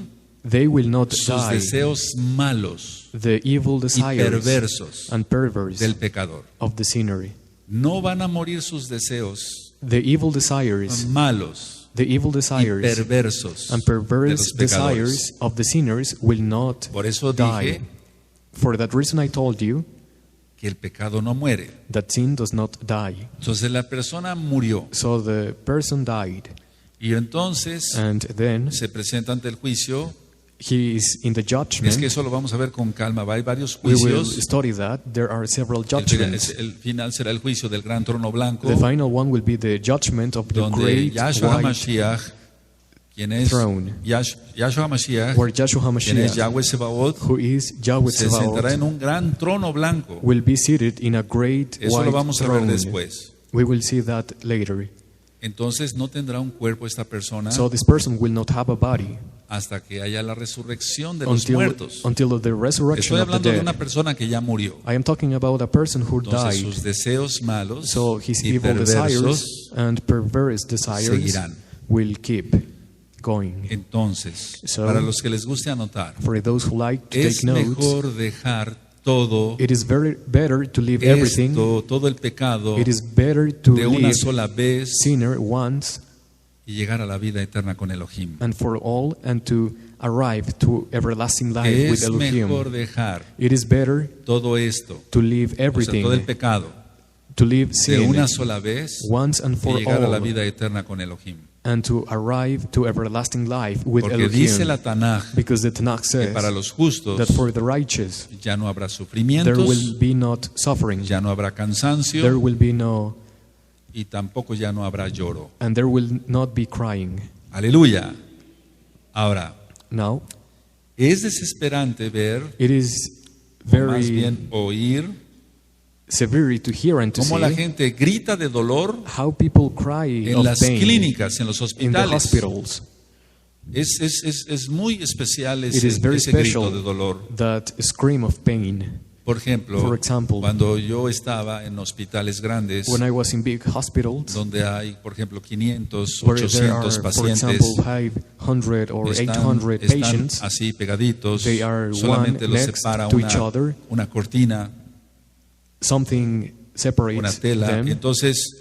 They will not sus die. deseos malos The evil y desires perversos and perverse del pecador. of the sinner. No van a morir sus deseos The evil desires, malos the evil y desires perversos and de perverse los pecadores. desires of the sinners will not Por eso die. dije For that reason I told you que el pecado no muere. that sin does not die. Entonces la persona murió So the person died, y entonces and then se presenta ante el juicio. he is in the Es que judgment. eso lo vamos a ver con calma. Hay varios We will juicios. study that. There are several El judgments. final será el juicio del gran trono blanco, The final one will be the judgment of the donde great Yahshua white HaMashiach, quien es throne, Yahshua HaMashiach, where Yahshua quien es HaMashiach, Yahweh Sebaot, who is Yahweh se sentará en Tsebaot, un gran trono blanco. will be seated in a great Eso lo white vamos a ver throne. después. We will see that later. Entonces no tendrá un cuerpo esta persona So this person will not have a body hasta que haya la resurrección de los until muertos. the resurrection Estoy of the hablando de una dead. persona que ya murió. I am talking about a person who Entonces died. sus deseos malos So his y evil desires perversos and perverse desires seguirán. will keep going. Entonces, So, para los que les guste anotar, For those who like to es take notes, mejor dejar todo it is better to leave everything. esto, todo el pecado It is better to de una leave sola vez sinner once y llegar a la vida eterna con Elohim. and for all, and to arrive to everlasting life with Es mejor Elohim. dejar It is better todo esto, to leave o sea, everything, todo el pecado, to leave de sin una sola vez once and y for llegar a la all, vida eterna con Elohim. and to arrive to everlasting life with Porque dice Elohim. la Tanaj Because the Tanakh que says para los justos that for the righteous ya no habrá there sufrimientos, will be not suffering, ya no habrá there cansancio will be no, y tampoco ya no habrá lloro. and there will not be crying. Aleluya. Ahora, Now, es desesperante ver, it is o más very bien oír, severe to hear and to cómo la see gente grita de dolor how people cry en of las pain clínicas, en los in the hospitales. hospitals. Es muy especial It ese, is very ese grito special de dolor. that scream of pain. Por ejemplo, For example, cuando yo estaba en hospitales grandes, When I was in big hospitals, donde hay, por ejemplo, 500, where there are, 800 for pacientes, example, 500 or 800 están patients, así pegaditos, they are solamente one los next separa to each other, una cortina, something una separates tela. them. Entonces,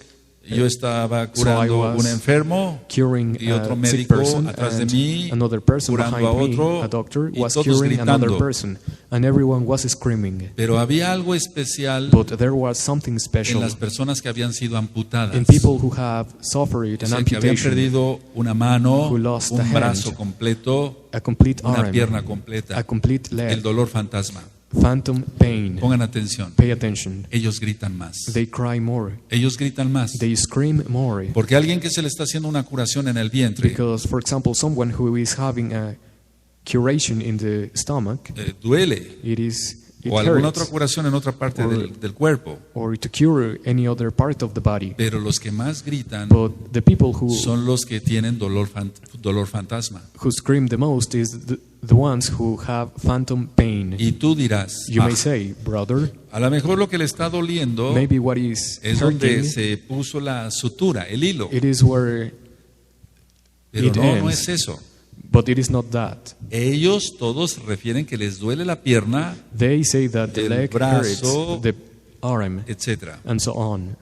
yo estaba curando was un enfermo curing y otro a sick médico person, atrás de and mí, another person curando a behind me, otro, a doctor, y was todos curing another gritando. person, and everyone was screaming. Pero había algo especial But there was something en special las personas que habían sido amputadas. in people who have suffered Es an decir, que habían amputation, perdido una mano, who lost a un hand, brazo completo, a complete una arm, pierna completa. a complete El leg, dolor fantasma. phantom pain. Pongan atención. Pay attention. Ellos gritan más. They cry more. Ellos gritan más. They scream more. Porque alguien que se le está haciendo una curación en el vientre Because, for example, someone who is having a curation in the stomach, duele. it O alguna otra hurts. curación en otra parte Or- del cuerpo. Or to cure any other part of the body. Pero los que más gritan But the people son los que tienen dolor fantasma. who scream the most is the ones who have phantom pain. Y tú dirás, You may "Ah, say, brother, a lo mejor lo que le está doliendo maybe what is es donde hurting, se puso la sutura, el hilo. it is where, Pero it no ends. es eso. but it is not that. Ellos todos refieren que les duele la pierna, They say that the El leg brazo, hurts, the arm, etc. and so on.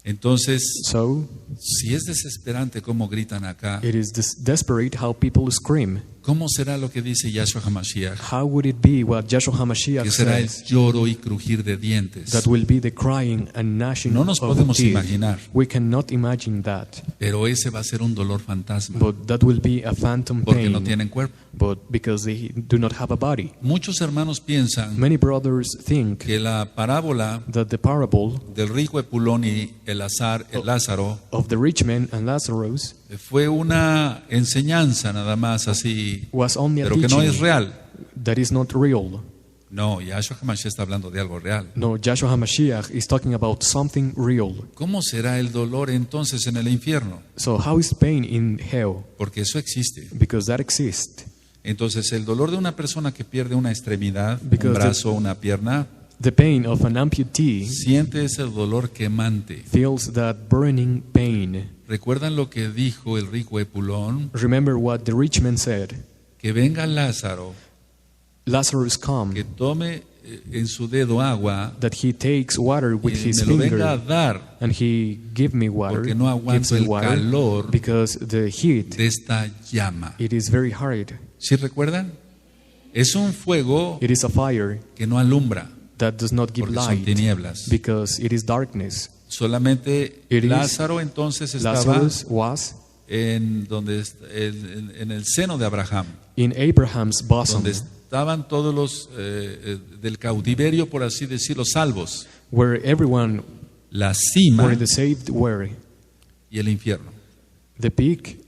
Entonces, So si es desesperante cómo gritan acá, it is desperate how people scream. ¿cómo será lo que dice Yahshua HaMashiach? How would it be what Yahshua HaMashiach Que será el says? lloro y crujir de dientes. That will be the crying and gnashing No nos of podemos teeth. imaginar. We cannot imagine that. Pero ese va a ser un dolor fantasma, But that will be a phantom porque pain. no tienen cuerpo. But because they do not have a body. Muchos hermanos piensan Many brothers think que la parábola that the parable del rico Epulón y el Lázaro of the rich man and Lazarus fue una enseñanza nada más así, was only a pero que no es teaching real. that is not real. No, Yahshua HaMashiach está hablando de algo real. No, Yahshua HaMashiach is talking about something real. ¿Cómo será el dolor entonces en el infierno? So how is pain in hell? Porque eso existe. Because that exists. Entonces el dolor de una persona que pierde una extremidad, Because un brazo, una pierna, The pain of an amputee siente ese dolor quemante. feels that burning pain. ¿Recuerdan lo que dijo el rico Epulón? Remember what the rich man said. Que venga Lázaro, Lazarus come, que tome en su dedo agua that he takes water with y his me lo venga a finger, dar, and he give me water, porque no gives aguanto me el water, calor because the heat, de esta llama. it is very hard. ¿Sí recuerdan? Es un fuego It is a fire que no alumbra, that does not give porque son light, tinieblas. because it is darkness. Solamente It is- Lázaro entonces estaba Lazarus was en en el seno de Abraham, in Abraham's bosom, donde estaban todos los del cautiverio, por así decirlo, salvos, where everyone, la cima where the saved were. y el infierno. The peak,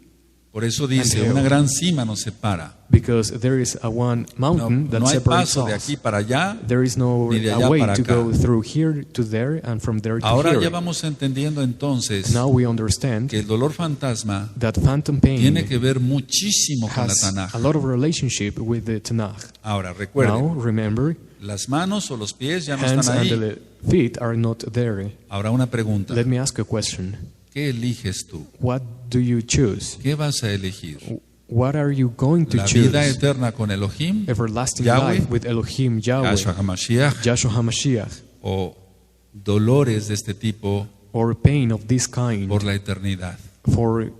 Por eso dice, And hell. una gran cima nos separa. because there is a one No, mountain that no hay separates paso de us. aquí para allá. There is no ni de allá a way para to acá. go through here to there and from there to Ahora ya here. vamos entendiendo entonces Now we understand que el dolor fantasma that phantom pain tiene que ver muchísimo con la has Tanaj. a lot of relationship with the Tanakh. Ahora, recuerden, Now remember, las manos o los pies ya no hands están and ahí. the feet are not there. Ahora una pregunta, Let me ask a question. ¿qué eliges tú? What do you choose? ¿Qué vas a elegir? What are you going to ¿La vida choose? eterna con Elohim, Everlasting Yahweh, life with Elohim, Yahshua Yahweh, HaMashiach, Yahshua HaMashiach, o dolores de este tipo or pain of this kind por la eternidad? for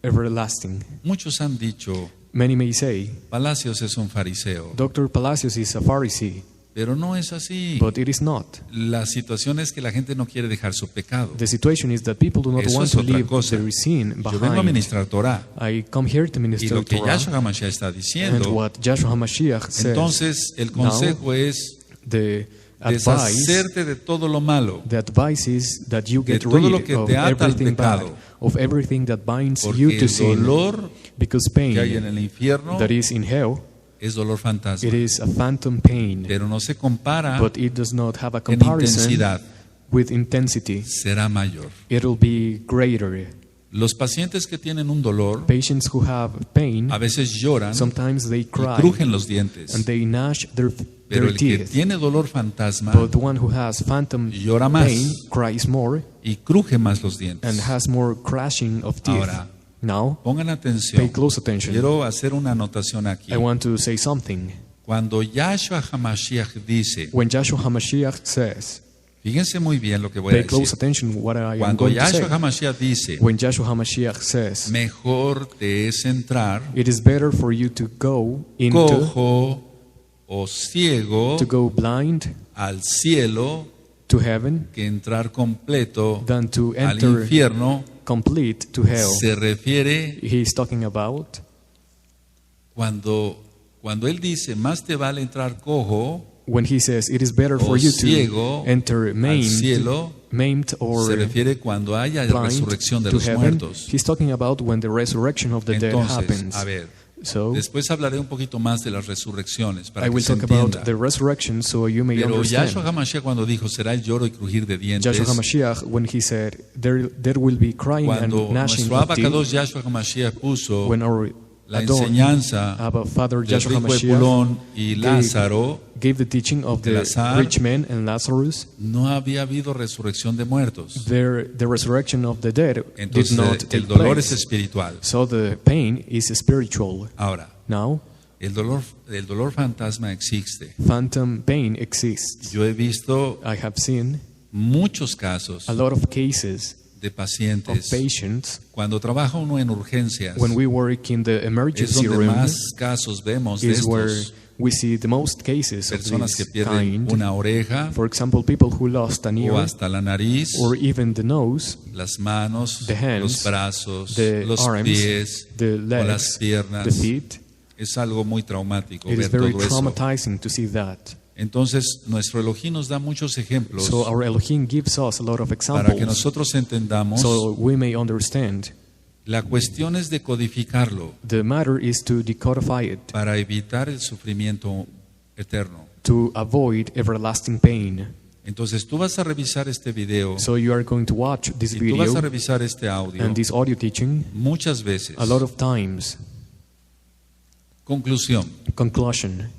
everlasting? Muchos han dicho, Many may say, Palacios es un fariseo, Dr. Palacios is a Pharisee, pero no es así. but it is not. La situación es que la gente no quiere dejar su pecado. The situation is that people do not Eso want es to otra leave cosa. their sin Yo vengo a behind. ministrar Torah. I come here to Y minister lo que Torah, Yahshua HaMashiach está and diciendo, what Yahshua HaMashiach says. entonces el consejo es The advice, deshacerte de todo lo malo, the advice is that you de get todo lo rid que of te ata al everything bad, pecado. of everything that binds porque you to el sin, dolor because que hay en pain el infierno that is in hell, es dolor fantasma, it is a phantom pain, pero no se compara but it does not have a en comparison intensidad, with intensity. será mayor. It will be greater. Los pacientes que tienen un dolor Patients who have pain, a veces lloran sometimes they y cry crujen los dientes, and they gnash pero their el que teeth. tiene dolor fantasma But the one who has phantom llora más pain cries more y cruje más los and dientes. has more crashing of teeth. Ahora, Now, pongan pay atención. close attention. Quiero hacer una anotación aquí. I want to say something. Cuando Yahshua HaMashiach dice When Yahshua HaMashiach says Fíjense muy bien lo que voy a Pay close decir. attention what I am Cuando going to say. Yahshua HaMashiach dice, When Yahshua HaMashiach says, mejor te es entrar it is better for you to go cojo o ciego to go blind al cielo to heaven que entrar completo than to al enter infierno. complete to hell. Se refiere He is talking about cuando él dice, más te vale entrar cojo when he says it is better for o you ciego to enter al cielo, maimed or se refiere cuando haya blind resurrección de to los heaven. muertos. He's talking about when the resurrection of the dead Entonces, happens. a ver, So después hablaré un poquito más de las resurrecciones para I que will se talk about entienda. the resurrection so you may Pero understand. Yahshua HaMashiach cuando dijo, será el lloro y crujir de dientes, Yahshua HaMashiach, when he said there will be crying cuando and gnashing nuestro of teeth, Abacados Yahshua HaMashiach puso when our la Adon, enseñanza Abba Father del Yahshua rico HaMashiach, Epulón y Lázaro, gave the teaching of de the Lazar, rich man and Lazarus, no había habido resurrección de muertos. the resurrection of the dead did Entonces not take el dolor place. es espiritual. So the pain is spiritual. Ahora, Now, el dolor fantasma existe. phantom pain exists. Yo he visto I have seen muchos casos a lot of cases de of pacientes. patients Cuando trabaja uno en urgencias, when we work in the es emergency donde room más casos vemos de is where estos. we see the most cases of Personas que this pierden kind. una oreja For example, people who lost an o ear hasta la nariz, or even the nose, las manos, the hands, los brazos, the los arms, pies the o las legs, piernas. the feet. Es algo muy traumático It is ver very todo eso. traumatizing to see that. Entonces, nuestro Elohim nos da muchos ejemplos So our Elohim gives us a lot of para que examples nosotros entendamos. so we may understand. La cuestión es decodificarlo The matter is to decodify it, para evitar el sufrimiento eterno. to avoid everlasting pain. Entonces, tú vas a revisar este video So you are going to watch this y tú vas a video revisar este audio and this audio teaching muchas veces. a lot of times. Conclusión. Conclusion.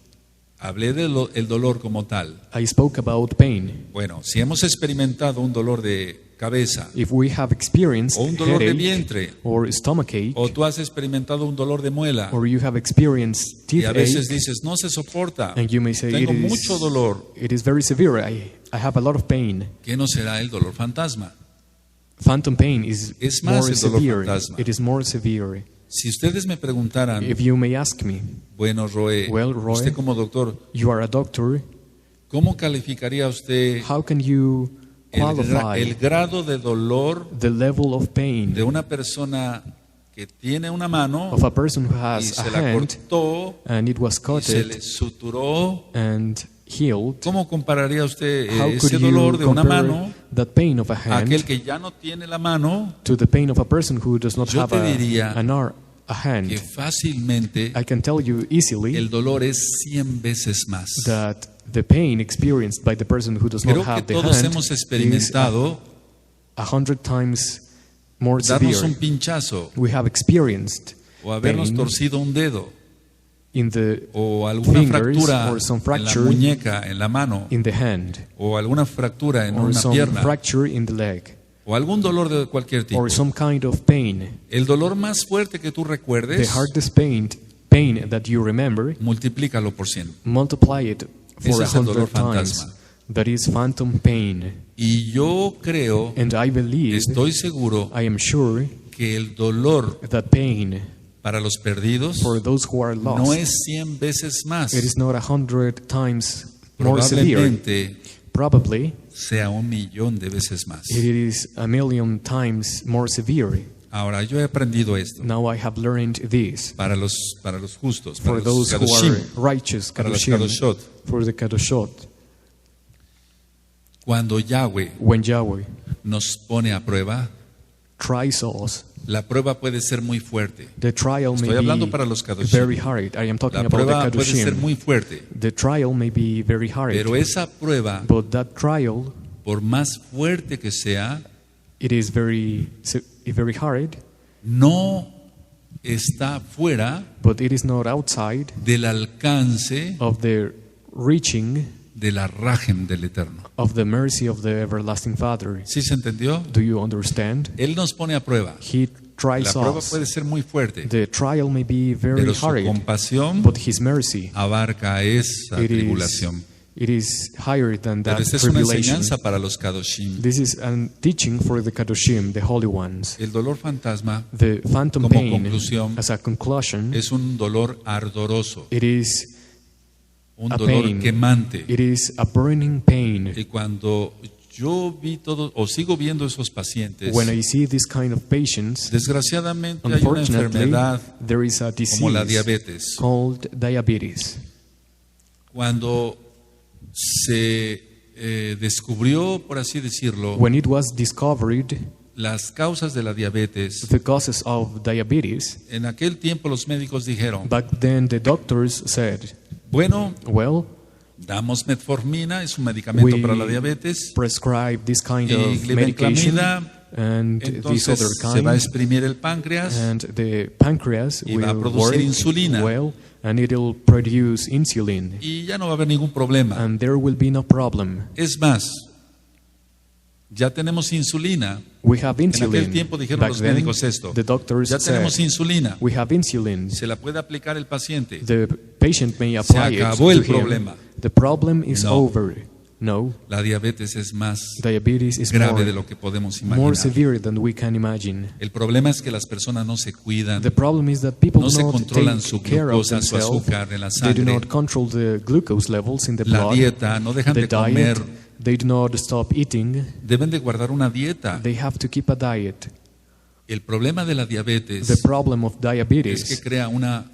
Hablé del dolor como tal. I spoke about pain. Bueno, si hemos experimentado un dolor de cabeza If we have experienced o un dolor de headache vientre or stomachache, o tú has experimentado un dolor de muela or you have experienced y a veces toothache, dices, no se soporta, and you may say tengo mucho dolor, it is very severe. I have a lot of pain. ¿qué no será el dolor fantasma? Phantom pain is Es más more el dolor severe. fantasma. It is more severe. Si ustedes me preguntaran, If you may ask me, bueno, Roe, Well, Roe, usted como doctor, you are a doctor. ¿cómo calificaría usted How can you qualify el grado de dolor the level of pain de una persona que tiene una mano of a person who y has a se la hand cortó and it was y se le cutted suturó? and healed? ¿Cómo compararía usted How ese could dolor you de una compare mano that pain of a a aquel hand que ya no tiene la mano? to the pain of a person who does not Yo have te diría a hand? Que fácilmente I can tell you easily el dolor es 100 veces más. that the pain experienced by the person who does not Creo que have the todos hand hemos is experimentado 100 times more darnos un severe. pinchazo We have experienced o habernos pain torcido un dedo in the o alguna fingers fractura or some en la fracture muñeca, en la mano in the hand o alguna fractura en or una some pierna fracture in the leg o algún dolor de cualquier tipo. or some kind of pain. El dolor más fuerte que tú The recuerdes, hardest pain that you remember, multiplícalo por 100. multiply it for Ese es el dolor 100 times. fantasma. That is phantom pain. Y yo creo, And I believe, estoy seguro I am sure que el dolor that pain para los perdidos for those who are no lost, es 100 veces más. it is not 100 times more severe. Probablemente Probably sea 1,000,000 de veces más. it is 1,000,000 times more severe. Ahora, yo he aprendido esto Now I have learned this. para los justos, para For los those who kadoshim, are righteous, para los kadoshim, kadoshot. for the kadoshot, Cuando Yahweh when Yahweh nos pone a prueba, tries us, la prueba puede ser muy fuerte. the trial Estoy may hablando be para los kadoshim. very hard. I am talking La about the prueba puede ser kadoshim. muy fuerte, The trial may be very hard, pero esa prueba, but that trial, por más fuerte que sea, it is very hard, no está fuera but it is not outside del alcance of the reaching de la rajem del Eterno. of the mercy of the everlasting Father. ¿Sí se entendió? Do you understand? Él nos pone a prueba. He La tries prueba us. puede ser muy fuerte, The trial may be very pero su hard, compasión but His mercy, abarca esa it tribulación. It is higher than Pero that esta es una tribulation. enseñanza para los Kadoshim. This is a teaching for the Kadoshim, the holy ones. El dolor fantasma The phantom Como pain, conclusión, as a conclusion, es un dolor ardoroso, it is un a dolor pain. quemante. It is a burning pain. Y cuando yo vi todo, o sigo viendo esos pacientes, When I see this kind of patients, desgraciadamente hay una unfortunately, enfermedad there is a como la disease diabetes. called diabetes. Cuando se descubrió, por así decirlo, When it was discovered, las causas de la diabetes, the causes of diabetes, en aquel tiempo los médicos dijeron, back then the doctors said, bueno, well, damos metformina, es un medicamento we para la diabetes, prescribe this kind y of medication glibenclamida, and this entonces other se va a kind, exprimir el páncreas and the pancreas y va a will producir work insulina. well, and it'll produce insulin, y ya no va a haber ningún problema. and there will be no problem. Es más, ya tenemos insulina. We have En aquel insulin. tiempo dijeron Back los then, médicos esto. the doctors Ya said, tenemos insulina. we have insulin. Se la puede aplicar el paciente. The patient may apply it acabó to el him. problema. The problem is No. over. No, La diabetes es más diabetes is grave de more, lo que podemos more imaginar. severe than we can imagine. El problema es que las personas no se cuidan, The problem is that people no se do not controlan su take care of glucosa, su themselves. azúcar en la They do sangre, not control the glucose levels in the la blood. dieta, no dejan The de comer. diet, they do not stop eating. Deben de guardar una dieta. They have to keep a diet. El problema de la The diabetes problem of es que diabetes crea una,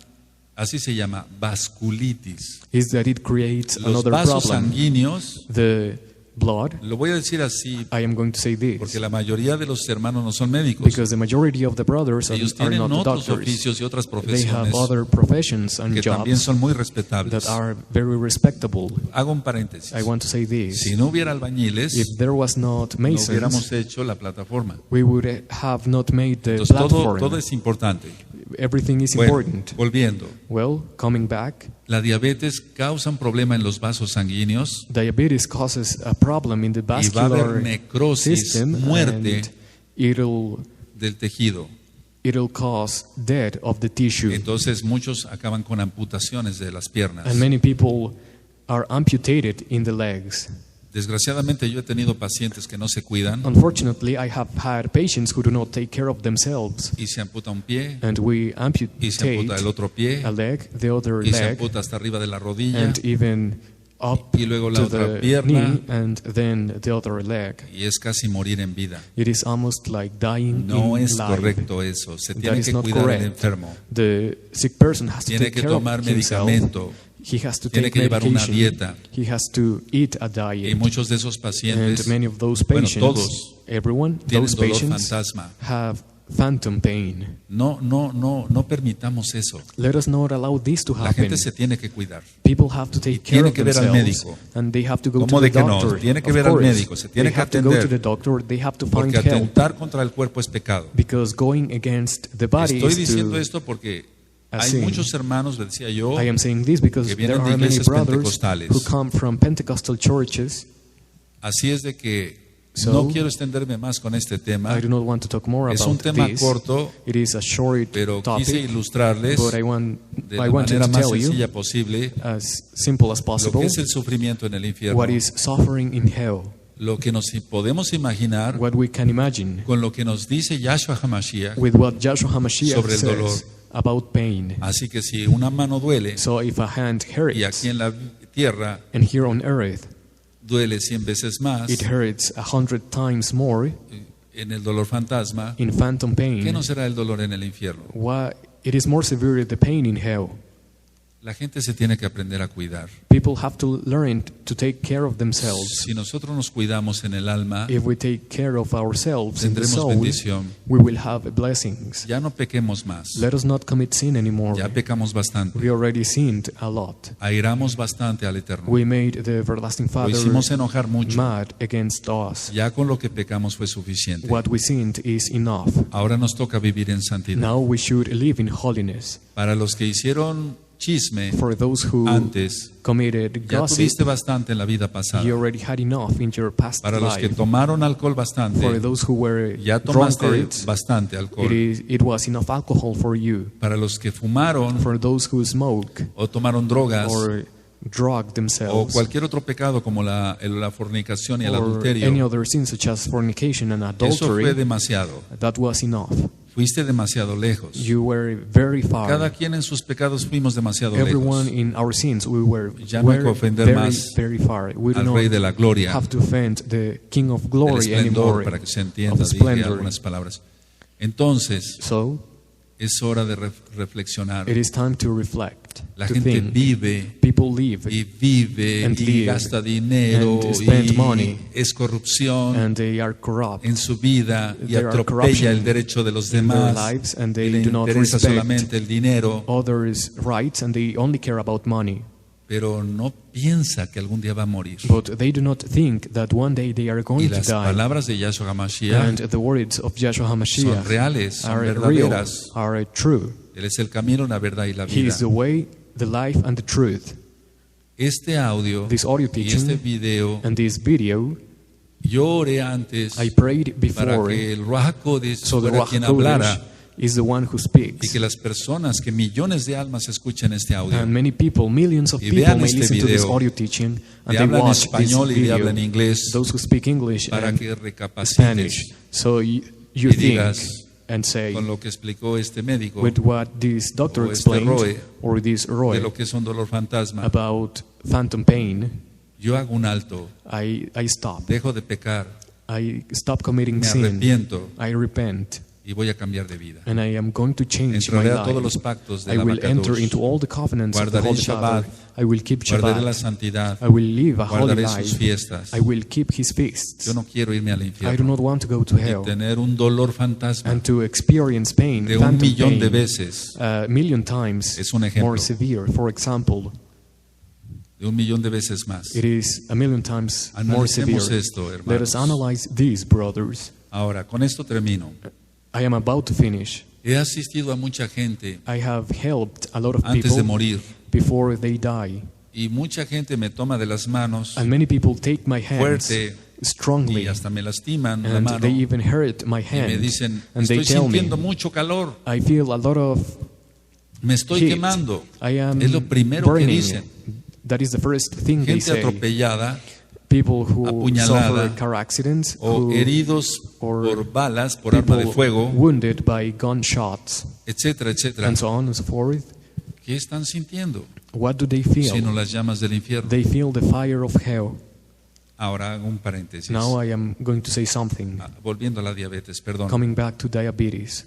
así se llama, vasculitis. is that it creates Los another vasos problem. sanguíneos, The blood, lo voy a decir así I am going to say this, porque la mayoría de los hermanos no son médicos. because the majority of the brothers Ellos are tienen not otros doctors. oficios y otras They profesiones have other professions and que también jobs son muy that respetables. are very respectable. Hago un paréntesis. I want to say this. Si no hubiera albañiles, If there was not no masons, hubiéramos hecho la plataforma. we would have not made the Entonces todo platform. es importante. Everything is Bueno, important. volviendo. Well, coming back, La diabetes causa un problema en los vasos sanguíneos diabetes causes a problem in the y va a haber vascular necrosis, system, muerte and it'll del tejido. cause death of the tissue. Entonces muchos acaban con amputaciones de las piernas. And many people are amputated in the legs. Desgraciadamente yo he tenido pacientes que no se cuidan Unfortunately, I have had patients who do not take care of themselves, y se amputa un pie and we y se amputate amputa el otro pie a leg, the other y se leg, amputa hasta arriba de la rodilla and even up y luego la to otra the pierna knee, and then the other leg. y es casi morir en vida. It is almost like dying No in es life. correcto eso. Se That tiene is que not cuidar al correct. enfermo. The sick person has to Tiene take que care of tomar himself. medicamento He has to Tiene take que llevar una medication. dieta. He has to eat a y diet. muchos de esos And pacientes many of those bueno, patients, todos everyone, tienen those dolor patients fantasma. have phantom pain. No permitamos eso. Let us not allow this to La happen. gente se tiene que cuidar. People have to take tiene care of que ver al themselves, médico. and they have to go ¿Cómo to de the que no? doctor. Tiene que Of ver al course, médico, se tiene they que have to go atender. to the doctor. They have to find Porque help, atentar contra el cuerpo es pecado. because going against the body Estoy is diciendo to. esto porque a hay sin. muchos hermanos, le decía yo, I am saying this because que there vienen de are many iglesias brothers pentecostales. who come from Pentecostal churches. así es de que So, no quiero extenderme más con este tema. I do not want to talk more Es un about tema this. corto, It is a short pero topic, quise ilustrarles but I de wanted la to manera más tell you sencilla posible as simple as lo possible que es el sufrimiento en el infierno, what is suffering in hell, lo que nos podemos imaginar what we can imagine con lo que nos dice Yahshua HaMashiach. with what Joshua HaMashiach sobre el dolor. says about pain. Así que si una mano duele So if a hand y hurts, aquí en la tierra and here on earth duele 100 veces más it hurts 100 times more en el dolor fantasma, in phantom ¿qué pain, no será el dolor en el infierno? why it is more severe the pain in hell. La gente se tiene que aprender a cuidar. People have to learn to take care of themselves. Si nosotros nos cuidamos en el alma, If we take care of ourselves in the tendremos soul, bendición. we will have blessings. Ya no pequemos más. Let us not commit sin anymore. Ya pecamos bastante. We already sinned a lot. Airamos bastante al Eterno. We made the everlasting Lo Father hicimos enojar mucho. mad against us. Ya con lo que pecamos fue suficiente. What we sinned is enough. Ahora nos toca vivir en santidad. Now we should live in holiness. Para los que hicieron chisme For those who antes, committed ya gossip, tuviste bastante en la vida pasada. you already had enough in your past Para los que life. tomaron alcohol bastante, For those who were ya tomaste drunkards, bastante alcohol. it was enough alcohol for you. Para los que fumaron For those who smoke o tomaron drogas, or drug o themselves, cualquier otro pecado como la fornicación y el or any adulterio, other sin such as fornication and eso fue adultery, demasiado. that was enough. Fuiste demasiado lejos. You were very Cada far. quien en sus pecados fuimos demasiado Everyone lejos. in our sins, we were Ya no hay que ofender very, más very far. We do al Rey de la not Gloria, have to offend the King of el glory esplendor, anymore, para que se of entienda, dije splendor. algunas palabras. Entonces, So, es hora de reflexionar. it is time to reflect, La to gente think. vive People live y vive and y live gasta dinero and spend y money, es corrupción and they are corrupt en su vida y There are atropella corruption el derecho de los in their demás lives, and y they le do not interesa respect solamente el dinero, others' rights, and they only care about money. pero no piensa que algún día va a morir. But they do not think that one day they are Y going to las die. palabras de Yahshua HaMashiach And the words of Yahshua son HaMashiach reales, son are real, verdaderas. are true. Él es el camino, la verdad y la He vida. is the way, the life, and the truth. Este audio This audio y este teaching video, and this video, yo oré antes I prayed para before, que el Ruach HaKodesh so the fuera Ruach quien HaKodesh hablara is the one who y speaks. que las personas, que millones de almas escuchen este audio. And many people, millions of Y people vean may este listen to this video. audio teaching, Le and they hablan watch this español y le video, hablan inglés those who speak English para and que recapacites Spanish. So you y think digas, and say, con lo que explicó este médico with what this doctor o este explained, Roe, or this de Roy, lo que es un dolor fantasma. about phantom pain, Yo hago un alto, I stop. dejo de pecar, I stop committing me sin. arrepiento I repent, y voy a cambiar de vida. and I am going to change my Entraré a todos los life. pactos de I la will enter into Abacados. all the covenants of the Guardaré el Holy Father. Shabbat, I will keep guardaré la Shabbat. santidad, I will live a holy guardaré sus life. fiestas. I will keep His feasts. Yo no quiero irme al I do infierno not want to go to y hell tener un dolor fantasma and to experience pain, de 1,000,000 de pain, veces. a million times Es un ejemplo. more severe. For example, De 1,000,000 de veces más. it is a million times more severe. Analicemos esto, Let us hermanos. analyze these, brothers. Ahora, con esto termino. I am about to finish. He asistido a mucha gente I have helped a lot of antes de people morir before they die. y mucha gente me toma de las manos And many people take my hands fuerte strongly, y hasta me lastiman la and mano they y even hurt my me hand. dicen, And they estoy tell me, sintiendo mucho calor, I feel a lot of me estoy heat. quemando. I am Es lo primero que burning. dicen. That is the first thing they Gente say. atropellada People who apuñalada, suffer car accidents, o who heridos or por balas, por arma de people fuego, wounded by gunshots, etcétera, etcétera. and so on and so forth. ¿Qué están sintiendo? What do they feel? Sino las llamas del infierno. They feel the fire of hell. Ahora hago un paréntesis. Now I am going to say something. Volviendo a la diabetes, perdón. Coming back to diabetes.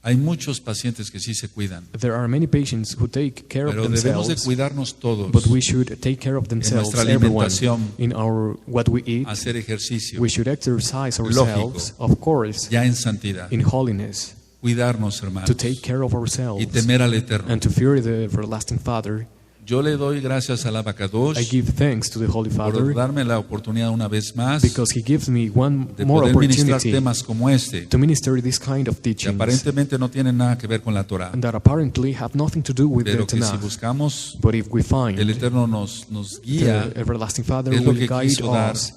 Hay muchos pacientes que sí se cuidan, There are many patients who take care of pero debemos de themselves, cuidarnos todos, but we should take care of themselves, nuestra everyone, alimentación, in our what we eat. hacer ejercicio, We should exercise Lógico. ourselves, of course, ya en santidad, in holiness, cuidarnos, hermanos, to take care of ourselves y temer al Eterno. and to fear the everlasting Father. Yo le doy gracias al I Abacadosh give thanks to the Holy por Father darme la oportunidad una vez más because He gives me one de more poder ministrar opportunity temas como este, to minister this kind of que teachings aparentemente no tienen nada que ver con la Torah, and that apparently have nothing to do with the pero que si Tanakh. buscamos, But if we find el Eterno nos guía the everlasting Father es lo will que guide quiso dar us,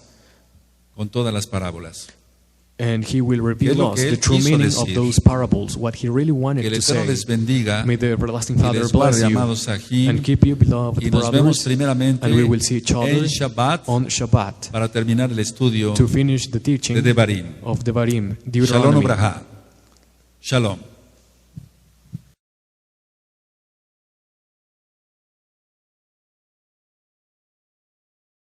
con todas las parábolas. and He will reveal lo us que the Él true quiso meaning decir. of those parables, what He really wanted Que el to Eterno say. les bendiga May the everlasting y Father les guarde, bless you amados Sahim, and keep you, beloved y nos vemos brothers, primeramente and we will see each other en Shabbat on Shabbat para terminar el estudio to finish the teaching de Devarim. of Devarim, Shalom Deuteronomy. Ubraha. Shalom.